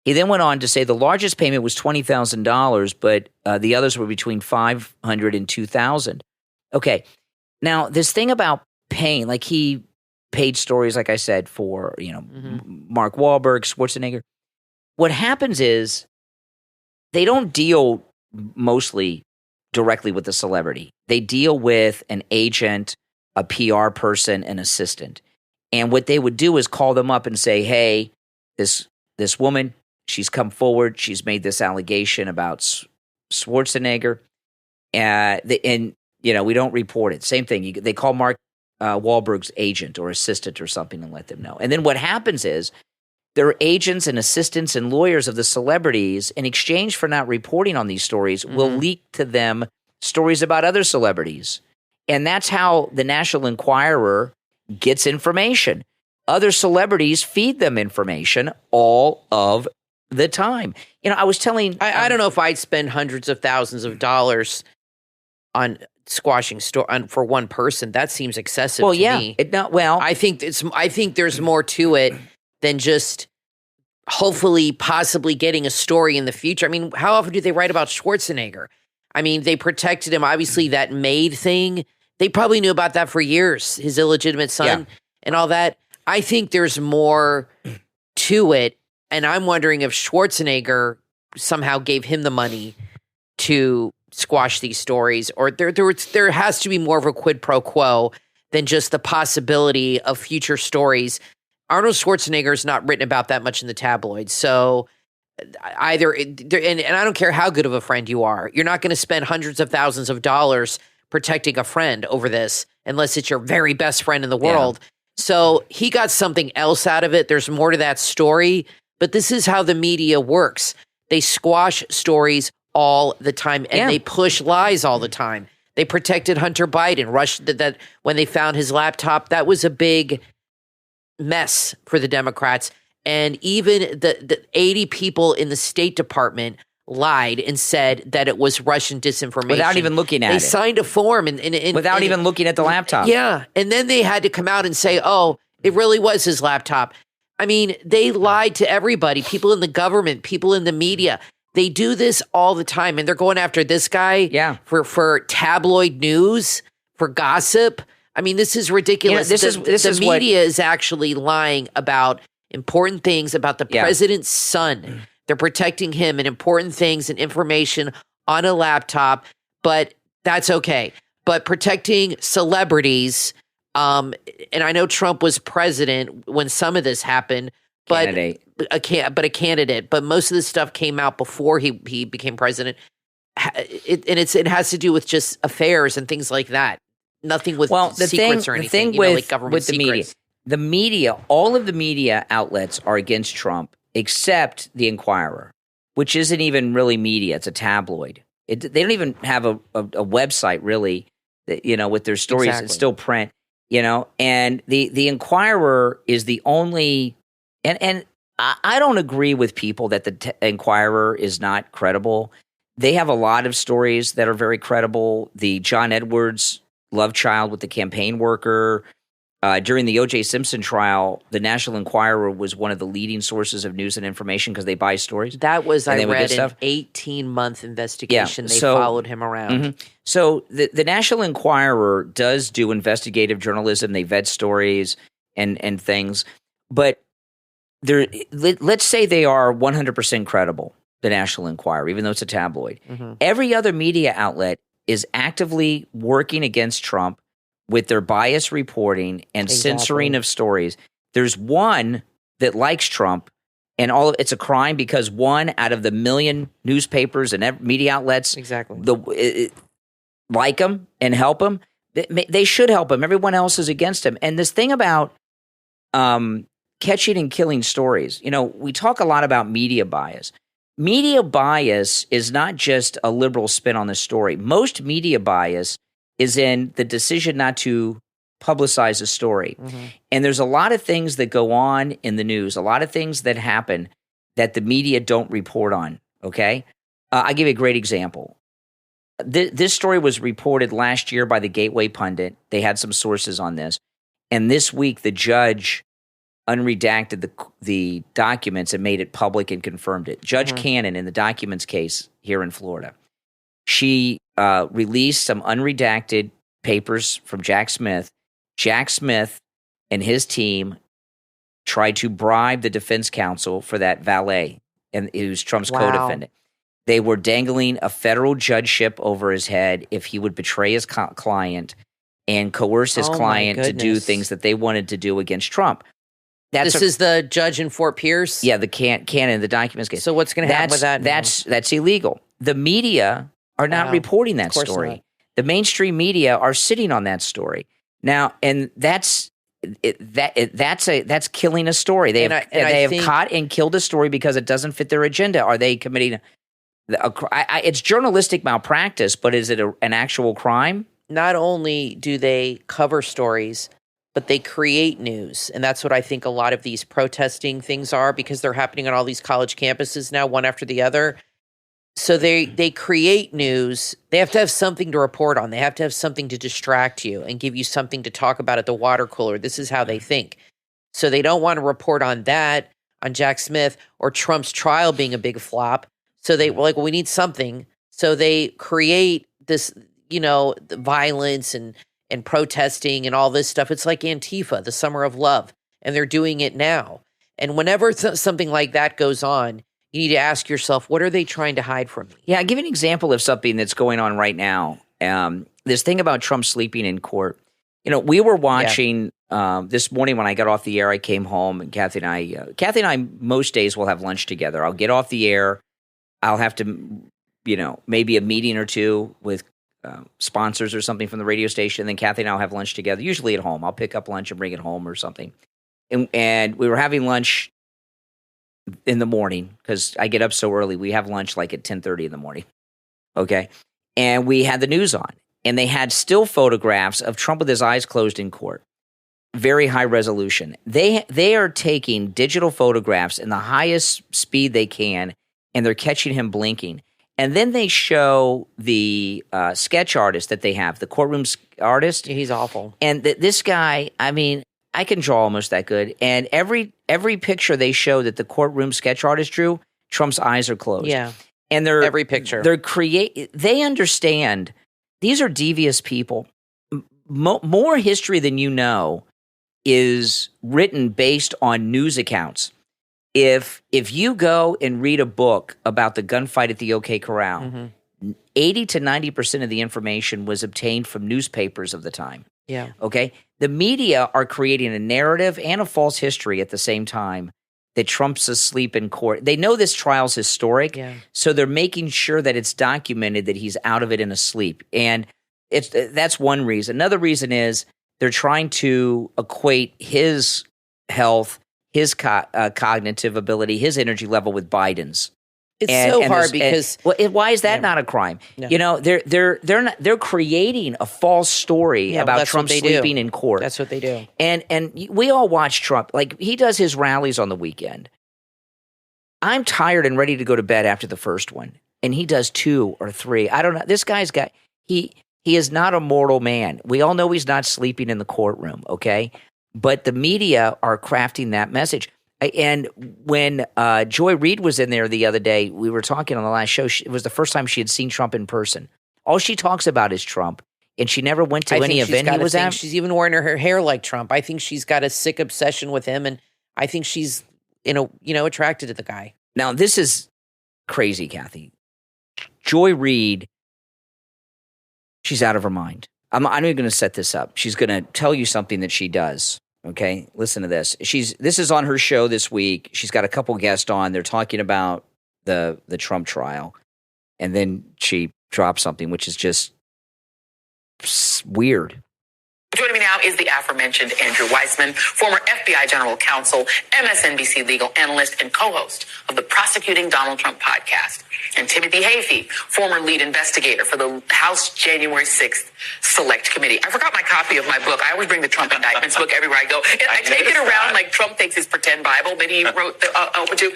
He then went on to say the largest payment was $20,000, but the others were between $500 and $2,000. Okay, now this thing about paying, like he paid stories, like I said, for Mark Wahlberg, Schwarzenegger. What happens is they don't deal mostly directly with the celebrity. They deal with an agent, a PR person, an assistant. And what they would do is call them up and say, hey, this woman, she's come forward. She's made this allegation about Schwarzenegger. And we don't report it. Same thing. They call Mark Wahlberg's agent or assistant or something and let them know. And then what happens is there are agents and assistants and lawyers of the celebrities in exchange for not reporting on these stories will leak to them stories about other celebrities. And that's how the National Enquirer gets information. Other celebrities feed them information all of the time. I was telling...
I don't know if I'd spend hundreds of thousands of dollars on squashing for one person. That seems excessive to me. I think there's more to it than just hopefully possibly getting a story in the future. I mean, how often do they write about Schwarzenegger? I mean, they protected him. Obviously, that maid thing, they probably knew about that for years, his illegitimate son and all that. I think there's more to it, and I'm wondering if Schwarzenegger somehow gave him the money to squash these stories, or there has to be more of a quid pro quo than just the possibility of future stories. Arnold Schwarzenegger is not written about that much in the tabloids, so either and I don't care how good of a friend you are, you're not going to spend hundreds of thousands of dollars protecting a friend over this unless it's your very best friend in the world. Yeah. So he got something else out of it. There's more to that story, but this is how the media works. They squash stories all the time, and they push lies all the time. They protected Hunter Biden. That when they found his laptop, that was a big mess for the Democrats. And even the 80 people in the State Department lied and said that it was Russian disinformation.
Without even looking at it.
They signed a form.
Without even looking at the laptop.
Yeah. And then they had to come out and say, oh, it really was his laptop. I mean, they lied to everybody, people in the government, people in the media. They do this all the time, and they're going after this guy for tabloid news, for gossip. I mean, this is ridiculous. The media is actually lying about important things about the president's son. They're protecting him and important things and information on a laptop, but that's okay. But protecting celebrities, and I know Trump was president when some of this happened, but a candidate. But most of this stuff came out before he became president. It has to do with just affairs and things like that. Nothing with secrets or anything. Like government with secrets.
The media, all of the media outlets are against Trump, except the Inquirer, which isn't even really media. It's a tabloid. They don't even have a website really, with their stories. Exactly. It's still print, and the Inquirer is the only, and I don't agree with people that the Inquirer is not credible. They have a lot of stories that are very credible. The John Edwards love child with the campaign worker. During the O.J. Simpson trial, the National Enquirer was one of the leading sources of news and information because they buy stories.
That was, I read, an 18-month investigation. They followed him around.
Mm-hmm. So the National Enquirer does do investigative journalism. They vet stories and things. But let's say they are 100% credible, the National Enquirer, even though it's a tabloid. Mm-hmm. Every other media outlet is actively working against Trump with their bias reporting and censoring of stories. There's one that likes Trump, and it's a crime because one out of the million newspapers and media outlets like him and help him. They should help him. Everyone else is against him. And this thing about catching and killing stories, we talk a lot about media bias. Media bias is not just a liberal spin on the story. Most media bias is in the decision not to publicize a story. Mm-hmm. And there's a lot of things that go on in the news, a lot of things that happen that the media don't report on, okay? I'll give you a great example. This story was reported last year by the Gateway Pundit. They had some sources on this. And this week, the judge unredacted the documents and made it public and confirmed it. Judge Cannon, in the documents case here in Florida, she released some unredacted papers from Jack Smith. Jack Smith and his team tried to bribe the defense counsel for that valet, and it was Trump's co-defendant. They were dangling a federal judgeship over his head if he would betray his client and coerce his client to do things that they wanted to do against Trump.
This is the judge in Fort Pierce?
Yeah, the Cannon, the documents case.
So what's going to happen with that?
That's illegal. The media are not reporting that story. Not. The mainstream media are sitting on that story now, and that's killing a story. They have caught and killed a story because it doesn't fit their agenda. Are they committing it's journalistic malpractice, but is it an actual crime?
Not only do they cover stories, but they create news, and that's what I think a lot of these protesting things are, because they're happening on all these college campuses now, one after the other. So they create news. They have to have something to report on. They have to have something to distract you and give you something to talk about at the water cooler. This is how they think. So they don't want to report on that, on Jack Smith or Trump's trial being a big flop. So they were like, well, we need something. So they create this, the violence and protesting and all this stuff. It's like Antifa, the Summer of Love, and they're doing it now. And whenever something like that goes on, you need to ask yourself, what are they trying to hide from me?
Yeah, I'll give you an example of something that's going on right now. This thing about Trump sleeping in court. We were watching this morning when I got off the air. I came home, and Kathy and I most days will have lunch together. I'll get off the air. I'll have to, maybe a meeting or two with sponsors or something from the radio station. And then Kathy and I will have lunch together, usually at home. I'll pick up lunch and bring it home or something. And we were having lunch in the morning because I get up so early. We have lunch like at 10:30 in the morning. Okay. And we had the news on, and they had still photographs of Trump with his eyes closed in court. Very high resolution. They are taking digital photographs in the highest speed they can, and they're catching him blinking. And then they show the sketch artist that they have, the courtroom artist.
He's awful.
And this guy, I can draw almost that good. And every picture they show that the courtroom sketch artist drew, Trump's eyes are closed.
Yeah.
And
every picture.
They understand these are devious people. More history than you know is written based on news accounts. If you go and read a book about the gunfight at the OK Corral, 80 to 90% of the information was obtained from newspapers of the time.
Yeah.
Okay? The media are creating a narrative and a false history at the same time that Trump's asleep in court. They know this trial's historic, so they're making sure that it's documented that he's out of it and asleep. And that's one reason. Another reason is they're trying to equate his health, his cognitive ability, his energy level with Biden's.
It's so hard because
why is that not a crime? No. They're creating a false story about Trump sleeping in court.
That's what they do.
And we all watch Trump. Like, he does his rallies on the weekend. I'm tired and ready to go to bed after the first one. And he does 2 or 3. I don't know. This guy's got, he is not a mortal man. We all know he's not sleeping in the courtroom, okay? But the media are crafting that message. And when Joy Reid was in there the other day, we were talking on the last show, it was the first time she had seen Trump in person. All she talks about is Trump. And she never went to any event he was at.
She's even wearing her hair like Trump. I think she's got a sick obsession with him. And I think she's, attracted to the guy.
Now, this is crazy, Kathy. Joy Reid, she's out of her mind. I'm not even going to set this up. She's going to tell you something that she does. Okay, listen to this. This is on her show this week. She's got a couple guests on. They're talking about the Trump trial, and then she drops something which is just weird.
Joining me now is the aforementioned Andrew Weissman, former FBI General Counsel, MSNBC legal analyst, and co-host of the Prosecuting Donald Trump podcast, and Timothy Hayfie, former lead investigator for the House January 6th Select Committee. I forgot my copy of my book. I always bring the Trump indictments book everywhere I go. And I take it around like Trump takes his pretend Bible that he wrote open to.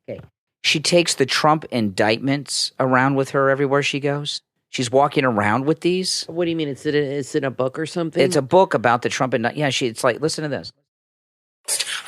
Okay. She takes the Trump indictments around with her everywhere she goes. She's walking around with these.
What do you mean? It's in a book or something?
It's a book about the Trump indictment. Yeah, it's like, listen to this.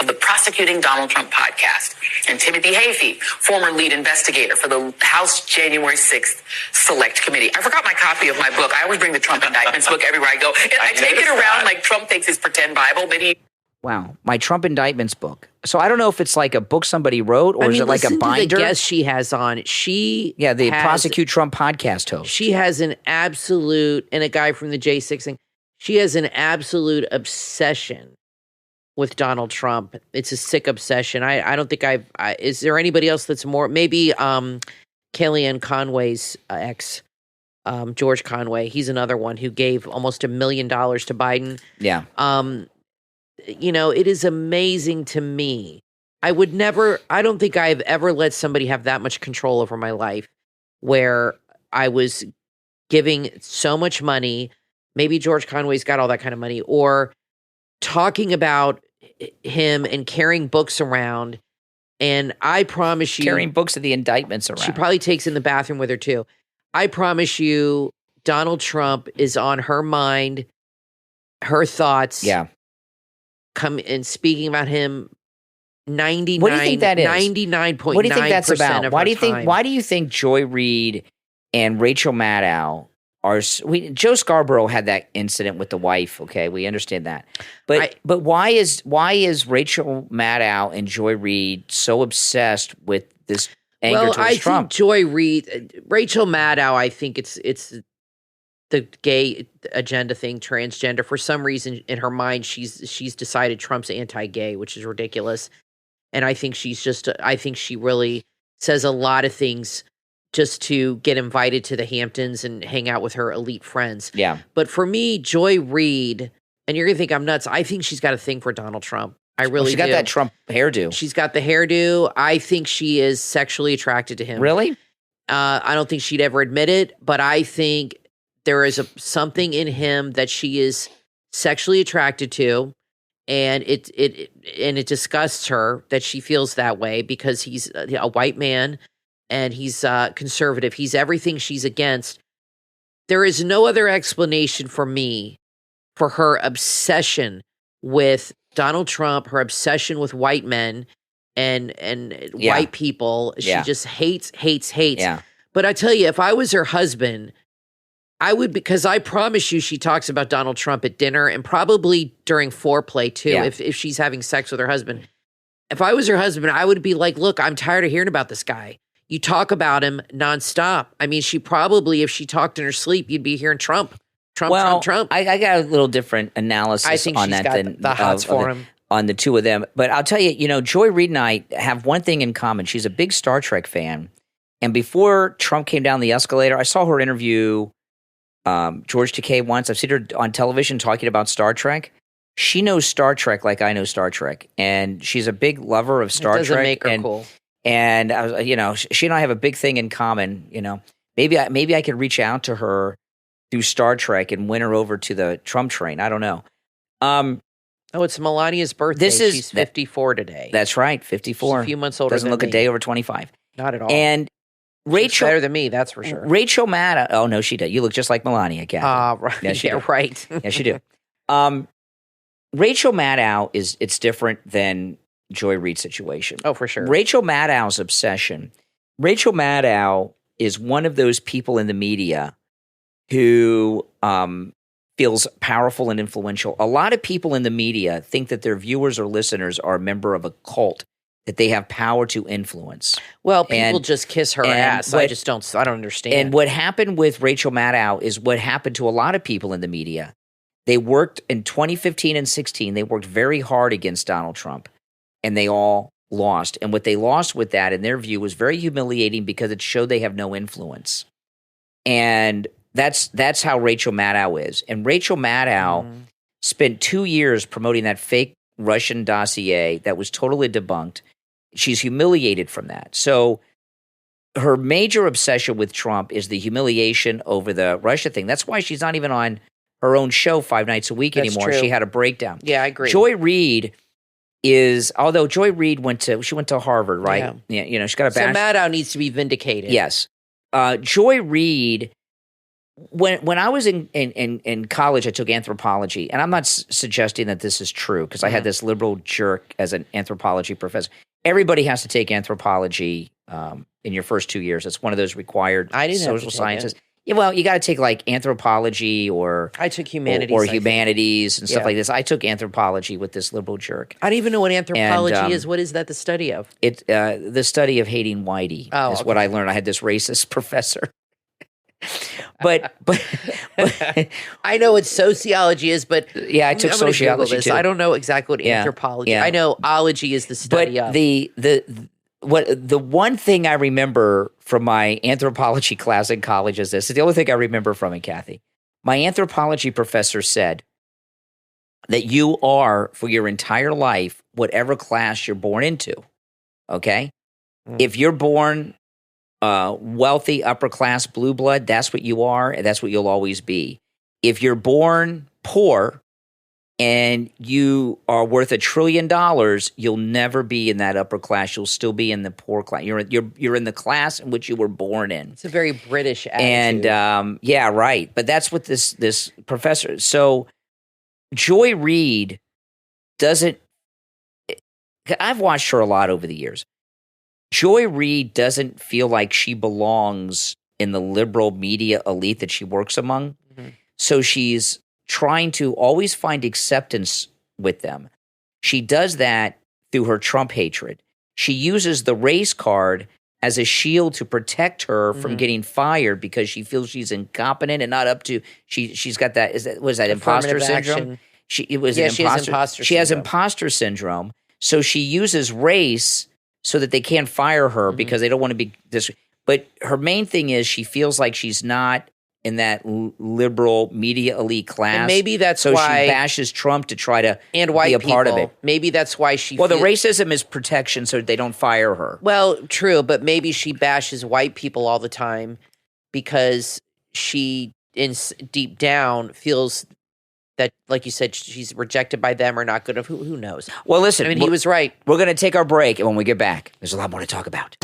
Of the Prosecuting Donald Trump podcast, and Timothy Hayfie, former lead investigator for the House January 6th Select Committee. I forgot my copy of my book. I always bring the Trump indictments book everywhere I go. And I take it around like Trump takes his pretend Bible that he...
Wow, my Trump indictments book. So I don't know if it's like a book somebody wrote or is it like a binder?
The guest she has on.
The Prosecute Trump podcast host.
She has an absolute, and a guy from the J6 thing. She has an absolute obsession with Donald Trump. It's a sick obsession. I don't think is there anybody else that's more? Maybe Kellyanne Conway's ex, George Conway. He's another one who gave almost $1 million to Biden.
Yeah.
It is amazing to me. I don't think I've ever let somebody have that much control over my life where I was giving so much money. Maybe George Conway's got all that kind of money, or talking about him and carrying books around. And I promise you,
carrying books of the indictments around.
She probably takes in the bathroom with her too. I promise you, Donald Trump is on her mind, her thoughts.
Yeah.
Come and speaking about him 99.
What do you think that is?
99.9%.
What do you think that's about? Why do you think Joy Reid and Rachel Maddow are Joe Scarborough had that incident with the wife, okay? We understand that. But why is Rachel Maddow and Joy Reid so obsessed with this anger towards Trump?
Well, I think Joy Reid, Rachel Maddow, I think it's the gay agenda thing, transgender. For some reason in her mind, she's decided Trump's anti-gay, which is ridiculous. And I think I think she really says a lot of things just to get invited to the Hamptons and hang out with her elite friends.
Yeah.
But for me, Joy Reid, and you're going to think I'm nuts, I think she's got a thing for Donald Trump. I really do.
She's got that Trump hairdo.
She's got the hairdo. I think she is sexually attracted to him.
Really?
I don't think she'd ever admit it, but I think there is something in him that she is sexually attracted to, and it disgusts her that she feels that way because he's a white man and he's conservative. He's everything she's against. There is no other explanation for me for her obsession with Donald Trump, her obsession with white men and white people. She just hates.
Yeah.
But I tell you, if I was her husband, I would, because I promise you she talks about Donald Trump at dinner and probably during foreplay too, if she's having sex with her husband. If I was her husband, I would be like, look, I'm tired of hearing about this guy. You talk about him nonstop. I mean, she probably, if she talked in her sleep, you'd be hearing Trump. Trump.
I got a little different analysis
I think
on
she's
that
got
than
the hots for him.
On the two of them. But I'll tell you, Joy Reid and I have one thing in common. She's a big Star Trek fan. And before Trump came down the escalator, I saw her interview George Takei once. I've seen her on television talking about Star Trek. She knows Star Trek like I know Star Trek. And she's a big lover of Star Trek.
Doesn't make her cool.
And I was, she and I have a big thing in common. Maybe I could reach out to her through Star Trek and win her over to the Trump train. I don't know.
Oh, it's Melania's birthday. She's 54 today.
That's right, 54.
She's a few months older.
Doesn't look a day over 25.
Not at all.
And Rachel,
she's better than me, that's for sure.
Rachel Maddow. Oh no, she does. You look just like Melania, Kathy.
Right.
Yes, you do.
Right.
Yes, you do. Rachel Maddow it's different than Joy Reid's situation.
Oh, for sure.
Rachel Maddow's obsession. Rachel Maddow is one of those people in the media who feels powerful and influential. A lot of people in the media think that their viewers or listeners are a member of a cult, that they have power to influence.
Well, people just kiss her ass. I don't understand.
And what happened with Rachel Maddow is what happened to a lot of people in the media. They worked in 2015 and 16. They worked very hard against Donald Trump, and they all lost. And what they lost with that, in their view, was very humiliating because it showed they have no influence. And that's how Rachel Maddow is. And Rachel Maddow spent 2 years promoting that fake Russian dossier that was totally debunked. She's humiliated from that. So her major obsession with Trump is the humiliation over the Russia thing. That's why she's not even on her own show 5 nights a week anymore.
True.
She had a breakdown.
Yeah, I agree.
Joy Reid although Joy Reid went to Harvard, right? Yeah. You know, she's got a bachelor's.
So Maddow needs to be vindicated.
Yes. Joy Reid, when I was in college, I took anthropology, and I'm not suggesting that this is true because I had this liberal jerk as an anthropology professor. Everybody has to take anthropology in your first 2 years. It's one of those required social sciences. Yeah, well, you got to take like anthropology or
I took humanities
or humanities and stuff like this. I took anthropology with this liberal jerk.
I don't even know what anthropology is. What is that the study of?
It the study of hating whitey is what I learned. I had this racist professor. But
I know what sociology is, but
yeah, I took sociology too.
I don't know exactly what anthropology. I know ology is the study of.
The one thing I remember from my anthropology class in college is this. It's the only thing I remember from it, Kathy. My anthropology professor said that you are, for your entire life, whatever class you're born into. Okay? If you're born wealthy, upper class, blue blood, that's what you are, and that's what you'll always be. If you're born poor and you are worth $1 trillion, you'll never be in that upper class. You'll still be in the poor class. You're in the class in which you were born in.
It's a very British attitude.
And yeah, right. But that's what this professor. So Joy Reid doesn't. I've watched her a lot over the years. Joy Reid doesn't feel like she belongs in the liberal media elite that she works among. So she's trying to always find acceptance with them. She does that through her Trump hatred. She uses the race card as a shield to protect her from getting fired because she feels she's incompetent and not up to. She's got that. Was that imposter syndrome? She has imposter syndrome. So she uses race so that they can't fire her because they don't want to be this. But her main thing is she feels like she's not in that liberal media elite class.
And maybe that's
so
why
she bashes Trump to try to
be
a part of it.
Maybe that's why she.
Well, the racism is protection, so they don't fire her.
Well, true, but maybe she bashes white people all the time because she, deep down, feels that, like you said, she's rejected by them or not good enough. Who knows?
Well, listen,
I mean, he was right.
We're going to take our break, and when we get back, there's a lot more to talk about.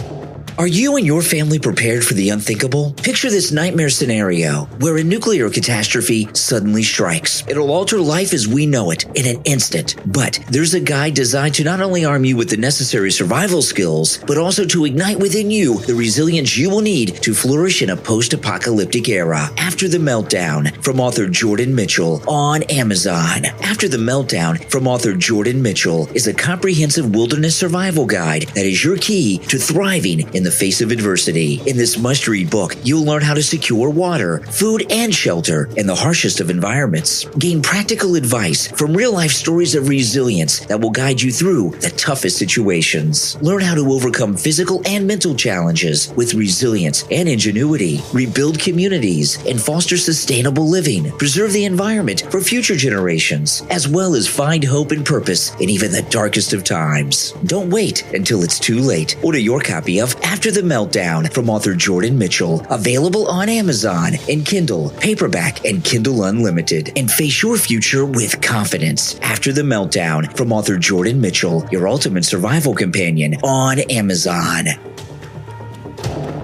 Are you and your family prepared for the unthinkable? Picture this nightmare scenario where a nuclear catastrophe suddenly strikes. It'll alter life as we know it in an instant. But there's a guide designed to not only arm you with the necessary survival skills, but also to ignite within you the resilience you will need to flourish in a post-apocalyptic era. After the Meltdown, from author Jordan Mitchell on Amazon. After the Meltdown, from author Jordan Mitchell, is a comprehensive wilderness survival guide that is your key to thriving in the face of adversity. In this must-read book, you'll learn how to secure water, food, and shelter in the harshest of environments. Gain practical advice from real-life stories of resilience that will guide you through the toughest situations. Learn how to overcome physical and mental challenges with resilience and ingenuity. Rebuild communities and foster sustainable living. Preserve the environment for future generations, as well as find hope and purpose in even the darkest of times. Don't wait until it's too late. Order your copy of After the Meltdown from author Jordan Mitchell. Available on Amazon and Kindle, paperback, and Kindle Unlimited. And face your future with confidence. After the Meltdown from author Jordan Mitchell, your ultimate survival companion on Amazon.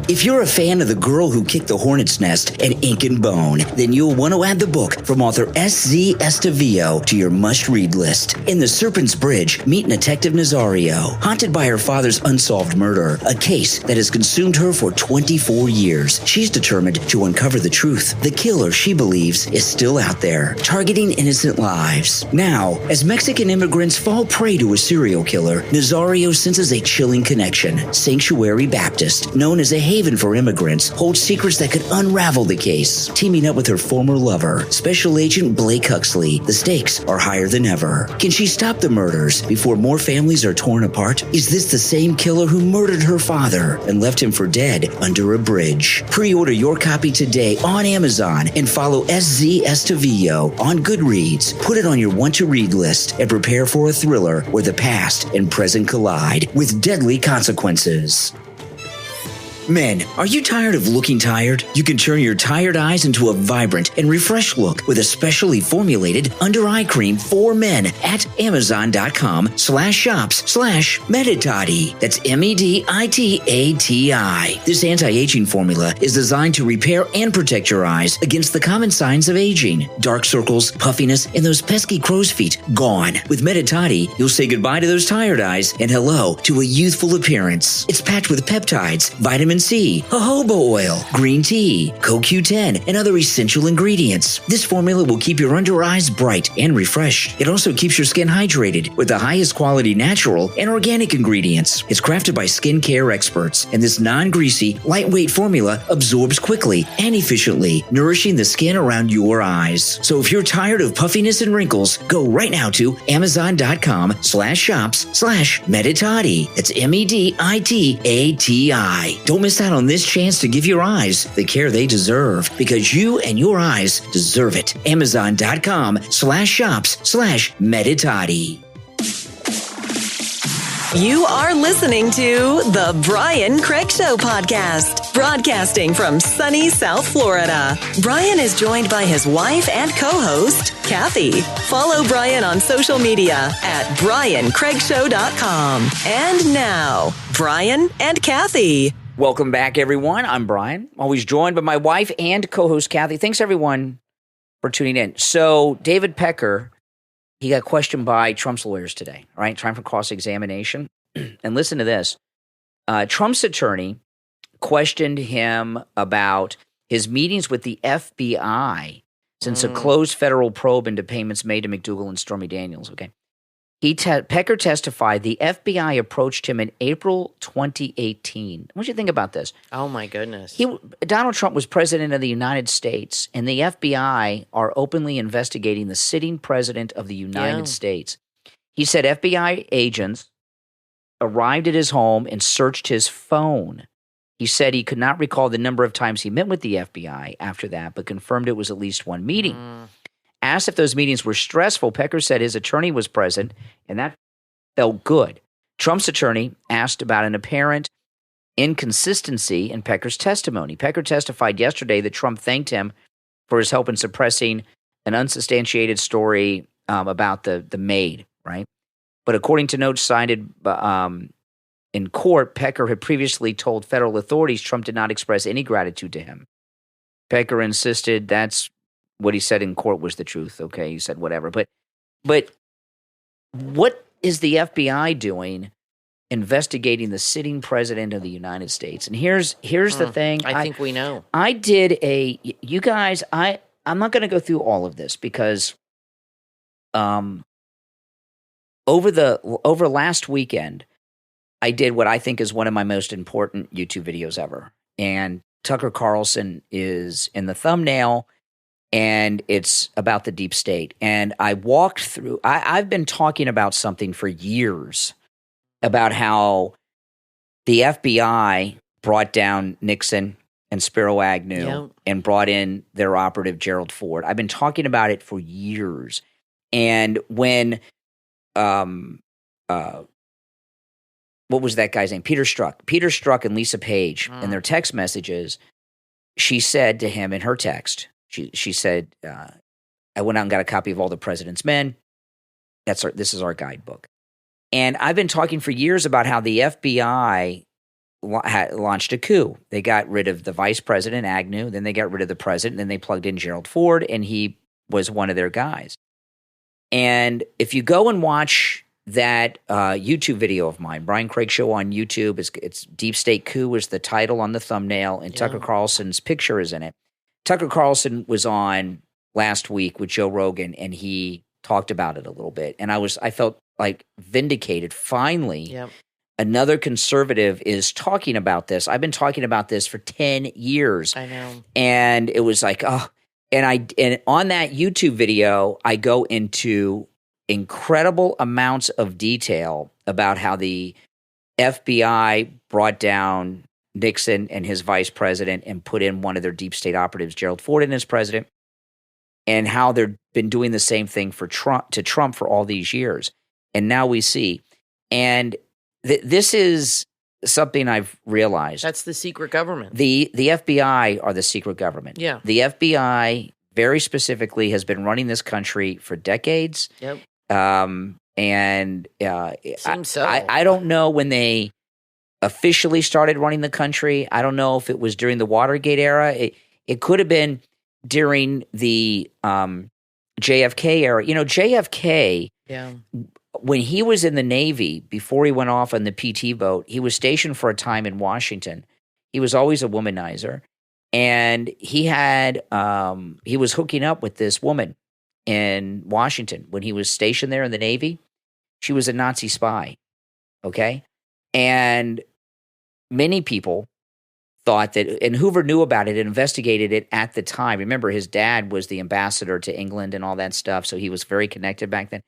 If you're a fan of The Girl Who Kicked the Hornet's Nest and Ink and Bone, then you'll want to add the book from author S.Z. Estevillo to your must-read list. In The Serpent's Bridge, meet Detective Nazario. Haunted by her father's unsolved murder, a case that has consumed her for 24 years, she's determined to uncover the truth. The killer, she believes, is still out there, targeting innocent lives. Now, as Mexican immigrants fall prey to a serial killer, Nazario senses a chilling connection. Sanctuary Baptist, known as a haven for immigrants, holds secrets that could unravel the case. Teaming up with her former lover, Special Agent Blake Huxley, the stakes are higher than ever. Can she stop the murders before more families are torn apart? Is this the same killer who murdered her father and left him for dead under a bridge? Pre-order your copy today on Amazon and follow S.Z. Estevillo on Goodreads. Put it on your want-to-read list and prepare for a thriller where the past and present collide with deadly consequences. Men, are you tired of looking tired? You can turn your tired eyes into a vibrant and refreshed look with a specially formulated under-eye cream for men at Amazon.com/shops/Meditati. That's Meditati. This anti-aging formula is designed to repair and protect your eyes against the common signs of aging. Dark circles, puffiness, and those pesky crow's feet, gone. With Meditati, you'll say goodbye to those tired eyes and hello to a youthful appearance. It's packed with peptides, vitamin C, jojoba oil, green tea, CoQ10, and other essential ingredients. This formula will keep your under eyes bright and refreshed. It also keeps your skin hydrated with the highest quality natural and organic ingredients. It's crafted by skincare experts, and this non-greasy, lightweight formula absorbs quickly and efficiently, nourishing the skin around your eyes. So if you're tired of puffiness and wrinkles, go right now to Amazon.com/shops/Meditati. That's Meditati. Don't miss out on this chance to give your eyes the care they deserve, because you and your eyes deserve it. Amazon.com/shops/Meditati.
You are listening to The Brian Craig Show podcast, broadcasting from sunny South Florida. Brian is joined by his wife and co-host, Kathy. Follow Brian on social media at BrianCraigShow.com. And now, Brian and Kathy.
Welcome back, everyone. I'm Brian, always joined by my wife and co-host, Kathy. Thanks, everyone, for tuning in. So, David Pecker, he got questioned by Trump's lawyers today, right? Time for cross-examination. And listen to this. Trump's attorney questioned him about his meetings with the FBI since a closed federal probe into payments made to McDougal and Stormy Daniels, okay? Pecker testified the FBI approached him in April 2018. What do you think about this?
Oh, my goodness.
Donald Trump was president of the United States, and the FBI are openly investigating the sitting president of the United States. He said FBI agents arrived at his home and searched his phone. He said he could not recall the number of times he met with the FBI after that, but confirmed it was at least one meeting. Asked if those meetings were stressful, Pecker said his attorney was present, and that felt good. Trump's attorney asked about an apparent inconsistency in Pecker's testimony. Pecker testified yesterday that Trump thanked him for his help in suppressing an unsubstantiated story about the maid, right? But according to notes cited in court, Pecker had previously told federal authorities Trump did not express any gratitude to him. Pecker insisted that's what he said in court was the truth. Okay, he said whatever. But what is the FBI doing investigating the sitting president of the United States? And here's the thing.
I think we know.
I did you guys, I'm not going to go through all of this because over last weekend, I did what I think is one of my most important YouTube videos ever. And Tucker Carlson is in the thumbnail, and it's about the deep state. And I walked through, I've been talking about something for years about how the FBI brought down Nixon and Spiro Agnew and brought in their operative Gerald Ford. I've been talking about it for years. And when what was that guy's name? Peter Strzok and Lisa Page in their text messages. She said to him in her text, she said, I went out and got a copy of All the President's Men. This is our guidebook. And I've been talking for years about how the FBI launched a coup. They got rid of the vice president, Agnew. Then they got rid of the president. Then they plugged in Gerald Ford, and he was one of their guys. And if you go and watch that YouTube video of mine, Brian Craig Show on YouTube, it's Deep State Coup is the title on the thumbnail, and Tucker Carlson's picture is in it. Tucker Carlson was on last week with Joe Rogan, and he talked about it a little bit. And I felt like vindicated. Finally, another conservative is talking about this. I've been talking about this for 10 years.
I know.
And it was like, oh, and on that YouTube video, I go into incredible amounts of detail about how the FBI brought down Nixon and his vice president and put in one of their deep state operatives, Gerald Ford, in as president, and how they've been doing the same thing for Trump for all these years. And now we see. And this is something I've realized.
That's the secret government.
The FBI are the secret government.
Yeah.
The FBI very specifically has been running this country for decades.
Yep.
Seems
so.
I don't know when they officially started running the country. I don't know if it was during the Watergate era. It could have been during the JFK era. You know, JFK, when he was in the Navy, before he went off on the PT boat, he was stationed for a time in Washington. He was always a womanizer. And he was hooking up with this woman in Washington when he was stationed there in the Navy. She was a Nazi spy, okay? And many people thought that, and Hoover knew about it and investigated it at the time. Remember, his dad was the ambassador to England and all that stuff, so he was very connected back then.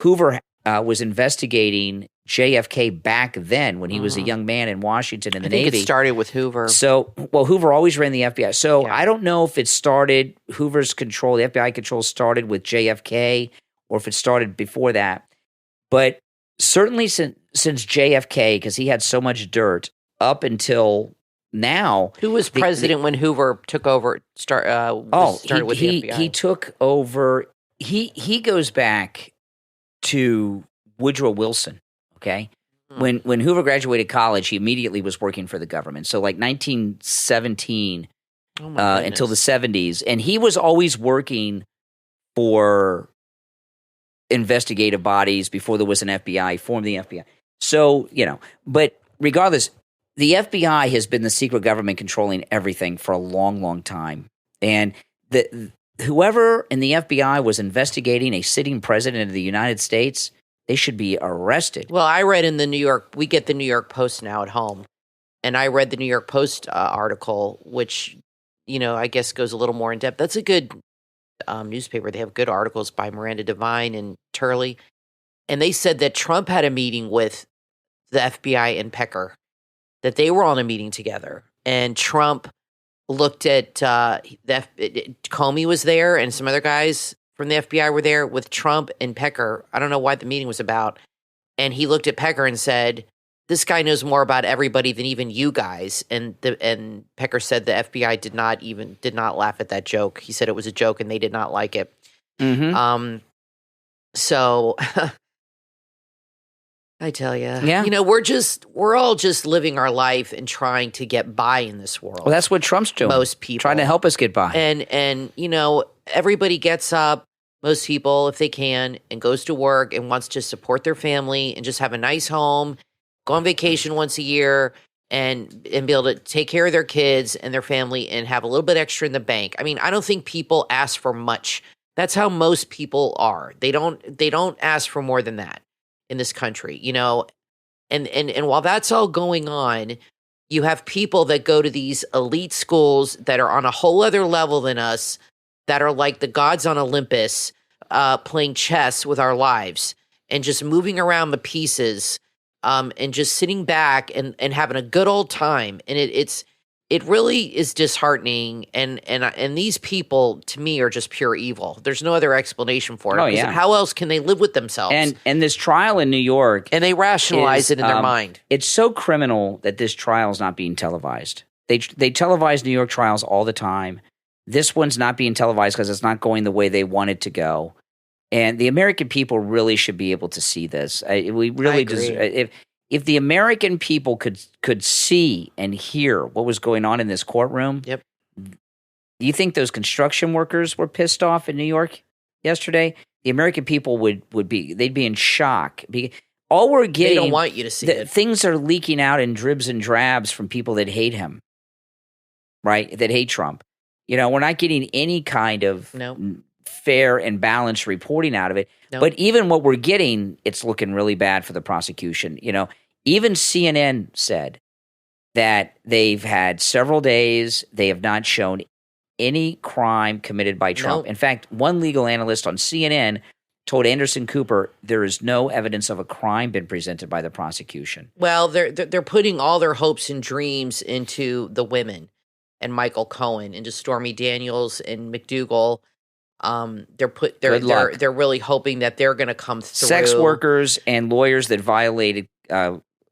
Hoover was investigating JFK back then when he was a young man in Washington in the Navy.
I think it started with Hoover.
So, well, Hoover always ran the FBI. So I don't know if it started, Hoover's control, the FBI control started with JFK or if it started before that. But certainly since JFK, because he had so much dirt up until now.
Who was president when Hoover took over, started with the FBI?
He took over, he goes back to Woodrow Wilson, okay? When Hoover graduated college, he immediately was working for the government. So like 1917 until the 70s. And he was always working for investigative bodies before there was an FBI, formed the FBI. So, you know, but regardless, the FBI has been the secret government controlling everything for a long, long time. And whoever in the FBI was investigating a sitting president of the United States, they should be arrested.
Well, I read in the New York, we get the New York Post now at home, and I read the New York Post article, which, you know, I guess goes a little more in depth. That's a good newspaper. They have good articles by Miranda Devine and Turley. And they said that Trump had a meeting with the FBI and Pecker, that they were on a meeting together. And Trump looked at Comey was there, and some other guys from the FBI were there with Trump and Pecker. I don't know what the meeting was about. And he looked at Pecker and said, "This guy knows more about everybody than even you guys." And Pecker said the FBI did not laugh at that joke. He said it was a joke and they did not like it. So I tell you, you know, we're all just living our life and trying to get by in this world.
Well, that's what Trump's doing.
Most people
trying to help us get by.
And you know, everybody gets up, most people, if they can, and goes to work and wants to support their family and just have a nice home, go on vacation once a year, and be able to take care of their kids and their family and have a little bit extra in the bank. I mean, I don't think people ask for much. That's how most people are. They don't ask for more than that in this country, you know. And while that's all going on, you have people that go to these elite schools that are on a whole other level than us, that are like the gods on Olympus, playing chess with our lives and just moving around the pieces, and just sitting back and having a good old time. And it really is disheartening, and these people to me are just pure evil. There's no other explanation for it.
Oh, yeah.
How else can they live with themselves?
And this trial in New York,
and they rationalize it in their mind.
It's so criminal that this trial is not being televised. They televise New York trials all the time. This one's not being televised because it's not going the way they want it to go. And the American people really should be able to see this. We really deserve. If the American people could see and hear what was going on in this courtroom,
yep.
Do you think those construction workers were pissed off in New York yesterday? The American people they'd be in shock. All we're getting,
they don't want you to see it.
Things are leaking out in dribs and drabs from people that hate him, right? That hate Trump. We're not getting any kind of fair and balanced reporting out of it.
No.
But even what we're getting, it's looking really bad for the prosecution. Even CNN said that they've had several days. They have not shown any crime committed by Trump.
Nope.
In fact, one legal analyst on CNN told Anderson Cooper there is no evidence of a crime been presented by the prosecution.
Well, they're putting all their hopes and dreams into the women and Michael Cohen, into Stormy Daniels and McDougal. They're really hoping that they're going to come through.
Sex workers and lawyers that violated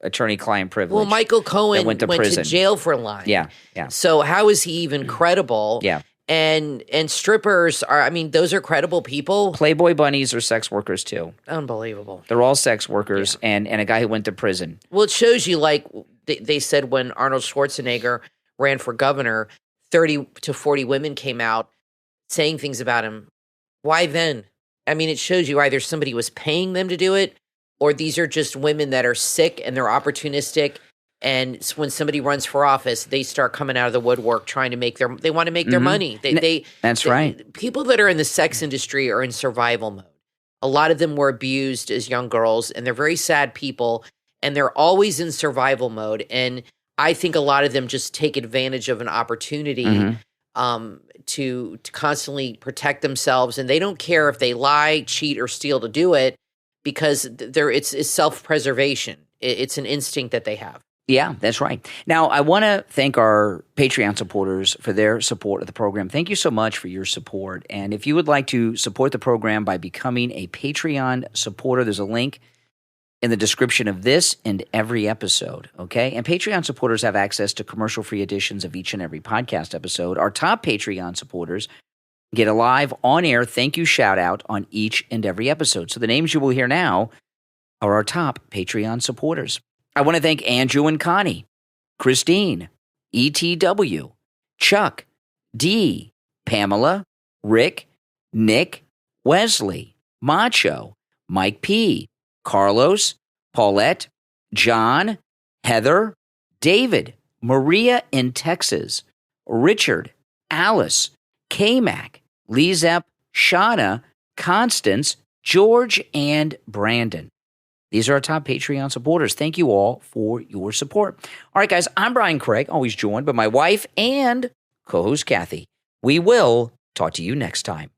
attorney-client privilege.
Well, Michael Cohen
went to
jail for lying.
Yeah.
So how is he even credible?
Yeah.
And strippers those are credible people.
Playboy bunnies are sex workers too.
Unbelievable.
They're all sex workers and a guy who went to prison.
Well, it shows you, like they said when Arnold Schwarzenegger ran for governor, 30 to 40 women came out saying things about him. Why then? It shows you either somebody was paying them to do it, or these are just women that are sick and they're opportunistic. And when somebody runs for office, they start coming out of the woodwork trying to they want to make their money.
That's right.
People that are in the sex industry are in survival mode. A lot of them were abused as young girls, and they're very sad people, and they're always in survival mode. And I think a lot of them just take advantage of an opportunity to constantly protect themselves, and they don't care if they lie, cheat, or steal to do it, because it's self-preservation. It's an instinct that they have.
Yeah, that's right. Now, I want to thank our Patreon supporters for their support of the program. Thank you so much for your support. And if you would like to support the program by becoming a Patreon supporter, there's a link in the description of this and every episode, okay? And Patreon supporters have access to commercial-free editions of each and every podcast episode. Our top Patreon supporters get a live on-air thank you shout-out on each and every episode. So the names you will hear now are our top Patreon supporters. I want to thank Andrew and Connie, Christine, ETW, Chuck, D, Pamela, Rick, Nick, Wesley, Macho, Mike P, Carlos, Paulette, John, Heather, David, Maria in Texas, Richard, Alice, K-Mac, LeeZep, Shawna, Constance, George, and Brandon. These are our top Patreon supporters. Thank you all for your support. All right, guys, I'm Brian Craig, always joined by my wife and co-host Kathy. We will talk to you next time.